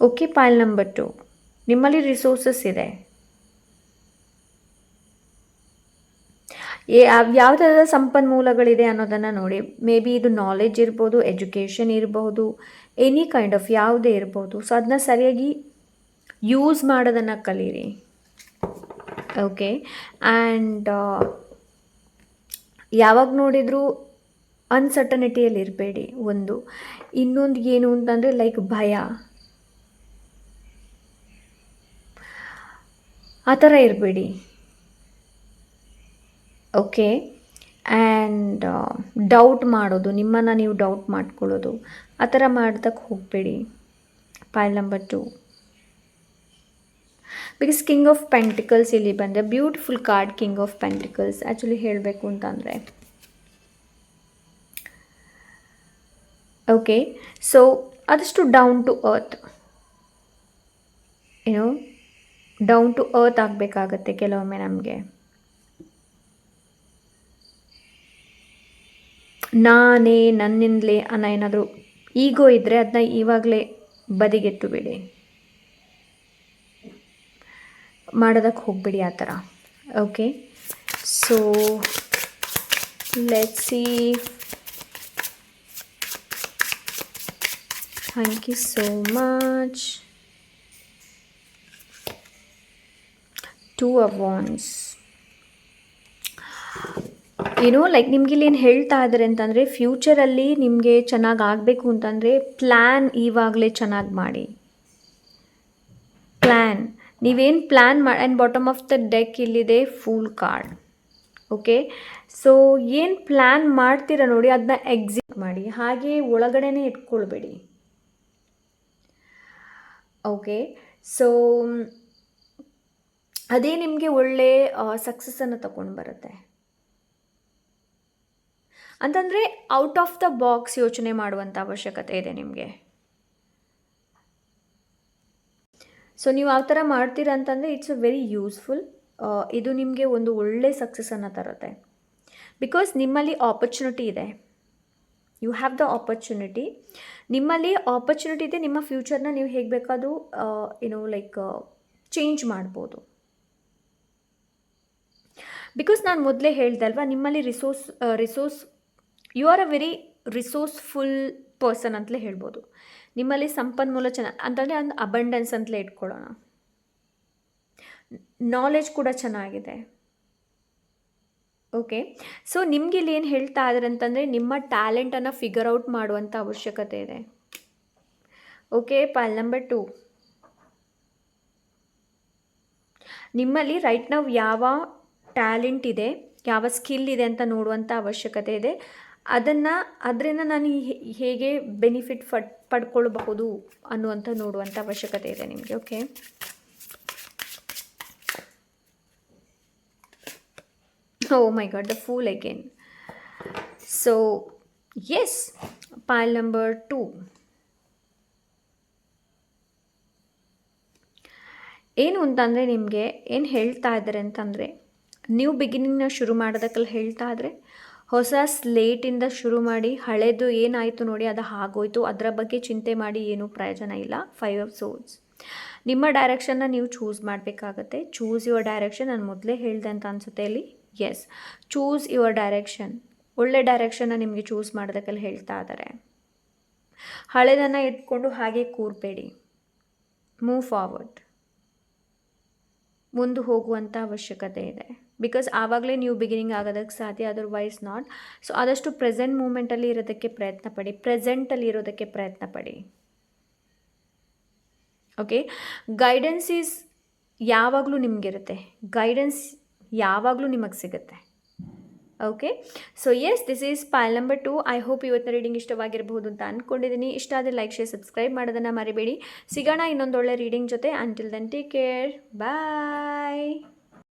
ಓಕೆ, ಪಾಲ್ ನಂಬರ್ 2, ನಿಮ್ಮಲ್ಲಿ ರಿಸೋರ್ಸಸ್ ಇದೆ. ಯಾವ ಥರದ ಸಂಪನ್ಮೂಲಗಳಿದೆ ಅನ್ನೋದನ್ನು ನೋಡಿ. ಮೇ ಬಿ ಇದು ನಾಲೆಡ್ಜ್ ಇರ್ಬೋದು, ಎಜುಕೇಷನ್ ಇರಬಹುದು, ಎನಿ ಕೈಂಡ್ ಆಫ್ ಯಾವುದೇ ಇರ್ಬೋದು. ಸೊ ಅದನ್ನ ಸರಿಯಾಗಿ ಯೂಸ್ ಮಾಡೋದನ್ನು ಕಲೀರಿ. ಓಕೆ, ಆ್ಯಂಡ್ ಯಾವಾಗ ನೋಡಿದರೂ ಅನ್ಸರ್ಟನಿಟಿಯಲ್ಲಿ ಇರಬೇಡಿ. ಇನ್ನೊಂದು ಏನು ಅಂತಂದರೆ ಲೈಕ್ ಭಯ, ಆ ಥರ ಇರಬೇಡಿ. ಓಕೆ, ಆ್ಯಂಡ್ ಡೌಟ್ ಮಾಡೋದು, ನಿಮ್ಮನ್ನು ನೀವು ಡೌಟ್ ಮಾಡ್ಕೊಳ್ಳೋದು, ಆ ಥರ ಮಾಡೋದಕ್ಕೆ ಹೋಗಬೇಡಿ. Pile number 2, because king of pentacles ಇಲ್ಲಿ ಬಂದರೆ beautiful card. King of pentacles actually ಹೇಳಬೇಕು ಅಂತಂದರೆ, ಓಕೆ, ಸೊ ಆದಷ್ಟು down to earth, down to earth ಆಗಬೇಕಾಗತ್ತೆ ಕೆಲವೊಮ್ಮೆ ನಮಗೆ. ನಾನೇ, ನನ್ನಿಂದಲೇ ಅನ್ನೋ ಏನಾದರೂ ಈಗೋ ಇದ್ದರೆ ಅದನ್ನ ಇವಾಗಲೇ ಬದಿಗೆಟ್ಟು ಬಿಡಿ, ಮಾಡೋದಕ್ಕೆ ಹೋಗ್ಬಿಡಿ ಆ ಥರ. Okay, so let's see. Thank you so much. 2 of Wands. Like ನಿಮ್ಗೆ ಇಲ್ಲಿ ಏನು ಹೇಳ್ತಾ ಇದ್ದಾರೆ ಅಂತಂದರೆ, ಫ್ಯೂಚರಲ್ಲಿ ನಿಮಗೆ ಚೆನ್ನಾಗಿ ಆಗಬೇಕು ಅಂತಂದರೆ ಪ್ಲ್ಯಾನ್ ಇವಾಗಲೇ ಚೆನ್ನಾಗಿ ಮಾಡಿ. ನೀವೇನು ಪ್ಲ್ಯಾನ್ ಮಾಡಿ. And bottom of the deck ಇಲ್ಲಿದೆ ಫೂಲ್ ಕಾರ್ಡ್. ಓಕೆ, ಸೊ ಏನು ಪ್ಲ್ಯಾನ್ ಮಾಡ್ತೀರ ನೋಡಿ, ಅದನ್ನ ಎಕ್ಸಿಕ್ಯೂಟ್ ಮಾಡಿ, ಹಾಗೆ ಒಳಗಡೆನೇ ಇಟ್ಕೊಳ್ಬೇಡಿ. ಓಕೆ, ಸೊ ಅದೇ ನಿಮಗೆ ಒಳ್ಳೆ ಸಕ್ಸಸ್ಸನ್ನು ತಗೊಂಡು ಬರುತ್ತೆ. ಅಂತಂದರೆ ಔಟ್ ಆಫ್ ದ ಬಾಕ್ಸ್ ಯೋಚನೆ ಮಾಡುವಂಥ ಅವಶ್ಯಕತೆ ಇದೆ ನಿಮಗೆ. ಸೊ ನೀವು ಆ ಥರ ಮಾಡ್ತೀರ ಅಂತಂದರೆ ಇಟ್ಸ್ ಅ ವೆರಿ ಯೂಸ್ಫುಲ್. ಇದು ನಿಮಗೆ ಒಂದು ಒಳ್ಳೆ ಸಕ್ಸಸ್ಸನ್ನು ತರುತ್ತೆ. ಬಿಕಾಸ್ ನಿಮ್ಮಲ್ಲಿ ಆಪರ್ಚುನಿಟಿ ಇದೆ, ಯು ಹ್ಯಾವ್ ದ ಆಪರ್ಚುನಿಟಿ. ನಿಮ್ಮಲ್ಲಿ ಆಪರ್ಚುನಿಟಿ ಇದೆ, ನಿಮ್ಮ ಫ್ಯೂಚರ್ನ ನೀವು ಹೇಗೆ ಬೇಕಾದರೂ ಲೈಕ್ ಚೇಂಜ್ ಮಾಡ್ಬೋದು. ಬಿಕಾಸ್ ನಾನು ಮೊದಲೇ ಹೇಳ್ದೆ ಅಲ್ವಾ, ನಿಮ್ಮಲ್ಲಿ resource you are a very resourceful person ಅಂತಲೇ ಹೇಳ್ಬೋದು. ನಿಮ್ಮಲ್ಲಿ ಸಂಪನ್ಮೂಲ ಅಂತಂದರೆ ಒಂದು ಅಬಂಡೆನ್ಸ್ ಅಂತಲೇ ಇಟ್ಕೊಳ್ಳೋಣ. ನಾಲೆಜ್ ಕೂಡ ಚೆನ್ನಾಗಿದೆ. ಓಕೆ, ಸೊ ನಿಮ್ಗೆ ಇಲ್ಲಿ ಏನು ಹೇಳ್ತಾ ಇದ್ದಾರೆ ಅಂತಂದರೆ ನಿಮ್ಮ ಟ್ಯಾಲೆಂಟನ್ನು ಫಿಗರ್ ಔಟ್ ಮಾಡುವಂಥ ಅವಶ್ಯಕತೆ ಇದೆ. ಓಕೆ, ಪಾಲ್ ನಂಬರ್ 2, ನಿಮ್ಮಲ್ಲಿ ರೈಟ್ ನಾವು ಯಾವ ಟ್ಯಾಲೆಂಟ್ ಇದೆ, ಯಾವ ಸ್ಕಿಲ್ ಇದೆ ಅಂತ ನೋಡುವಂಥ ಅವಶ್ಯಕತೆ ಇದೆ. ಅದರಿಂದ ನಾನು ಹೇಗೆ ಬೆನಿಫಿಟ್ ಪಡ್ಕೊಳ್ಬಹುದು ಅನ್ನುವಂಥ ನೋಡುವಂಥ ಅವಶ್ಯಕತೆ ಇದೆ ನಿಮಗೆ. Okay, oh my god, the fool again. So yes, pile number 2. ಏನು ಅಂತಂದರೆ ನಿಮಗೆ ಏನು ಹೇಳ್ತಾ ಇದ್ದಾರೆ ಅಂತಂದರೆ, ನ್ಯೂ ಬಿಗಿನಿಂಗ್ನ ಶುರು ಮಾಡೋದಕ್ಕೆಲ್ಲ ಹೇಳ್ತಾ ಇದ್ರೆ ಹೊಸ ಸ್ಲೇಟಿಂದ ಶುರು ಮಾಡಿ ಹಳೇದು ಏನಾಯಿತು ನೋಡಿ ಅದು ಆಗೋಯ್ತು, ಅದರ ಬಗ್ಗೆ ಚಿಂತೆ ಮಾಡಿ ಏನೂ ಪ್ರಯೋಜನ ಇಲ್ಲ. 5 of Swords. ನಿಮ್ಮ ಡೈರೆಕ್ಷನ್ನ ನೀವು ಚೂಸ್ ಮಾಡಬೇಕಾಗತ್ತೆ. Choose your direction. ನಾನು ಮೊದಲೇ ಹೇಳಿದೆ ಅಂತ ಅನಿಸುತ್ತೆ ಇಲ್ಲಿ. Yes, choose your direction. ಒಳ್ಳೆ ಡೈರೆಕ್ಷನ್ನ ನಿಮಗೆ ಚೂಸ್ ಮಾಡೋದಕ್ಕೆಲ್ಲ ಹೇಳ್ತಾ ಇದ್ದಾರೆ. ಹಳೆದನ್ನು ಇಟ್ಕೊಂಡು ಹಾಗೆ ಕೂರಬೇಡಿ. Move forward. ಮುಂದೆ ಹೋಗುವಂಥ ಅವಶ್ಯಕತೆ ಇದೆ. ಬಿಕಾಸ್ ಆವಾಗಲೇ ನ್ಯೂ ಬಿಗಿನಿಂಗ್ ಆಗೋದಕ್ಕೆ ಸಾಧ್ಯ, ಅದರ್ವೈಸ್ ನಾಟ್. ಸೊ ಆದಷ್ಟು ಪ್ರೆಸೆಂಟ್ ಮೂಮೆಂಟಲ್ಲಿ ಇರೋದಕ್ಕೆ ಪ್ರಯತ್ನ ಪಡಿ, ಪ್ರೆಸೆಂಟಲ್ಲಿ ಇರೋದಕ್ಕೆ ಪ್ರಯತ್ನ ಪಡಿ. ಓಕೆ, ಗೈಡೆನ್ಸ್ ಈಸ್ ಯಾವಾಗಲೂ ನಿಮಗಿರುತ್ತೆ. ಗೈಡೆನ್ಸ್ ಯಾವಾಗಲೂ ನಿಮಗೆ ಸಿಗುತ್ತೆ. Okay, so yes, this is pile number 2. I hope ಇವತ್ತಿನ ರೀಡಿಂಗ್ ಇಷ್ಟವಾಗಿರಬಹುದು ಅಂತ ಅಂದ್ಕೊಂಡಿದ್ದೀನಿ. ಇಷ್ಟ ಆದರೆ ಲೈಕ್, ಶೇರ್, ಸಬ್ಸ್ಕ್ರೈಬ್ ಮಾಡೋದನ್ನು ಮರಿಬೇಡಿ. ಸಿಗೋಣ ಇನ್ನೊಂದು ಒಳ್ಳೆ ರೀಡಿಂಗ್ ಜೊತೆ. ಅಂಟಿಲ್ ದೆನ್ ಟೇಕ್ ಕೇರ್, ಬಾಯ್.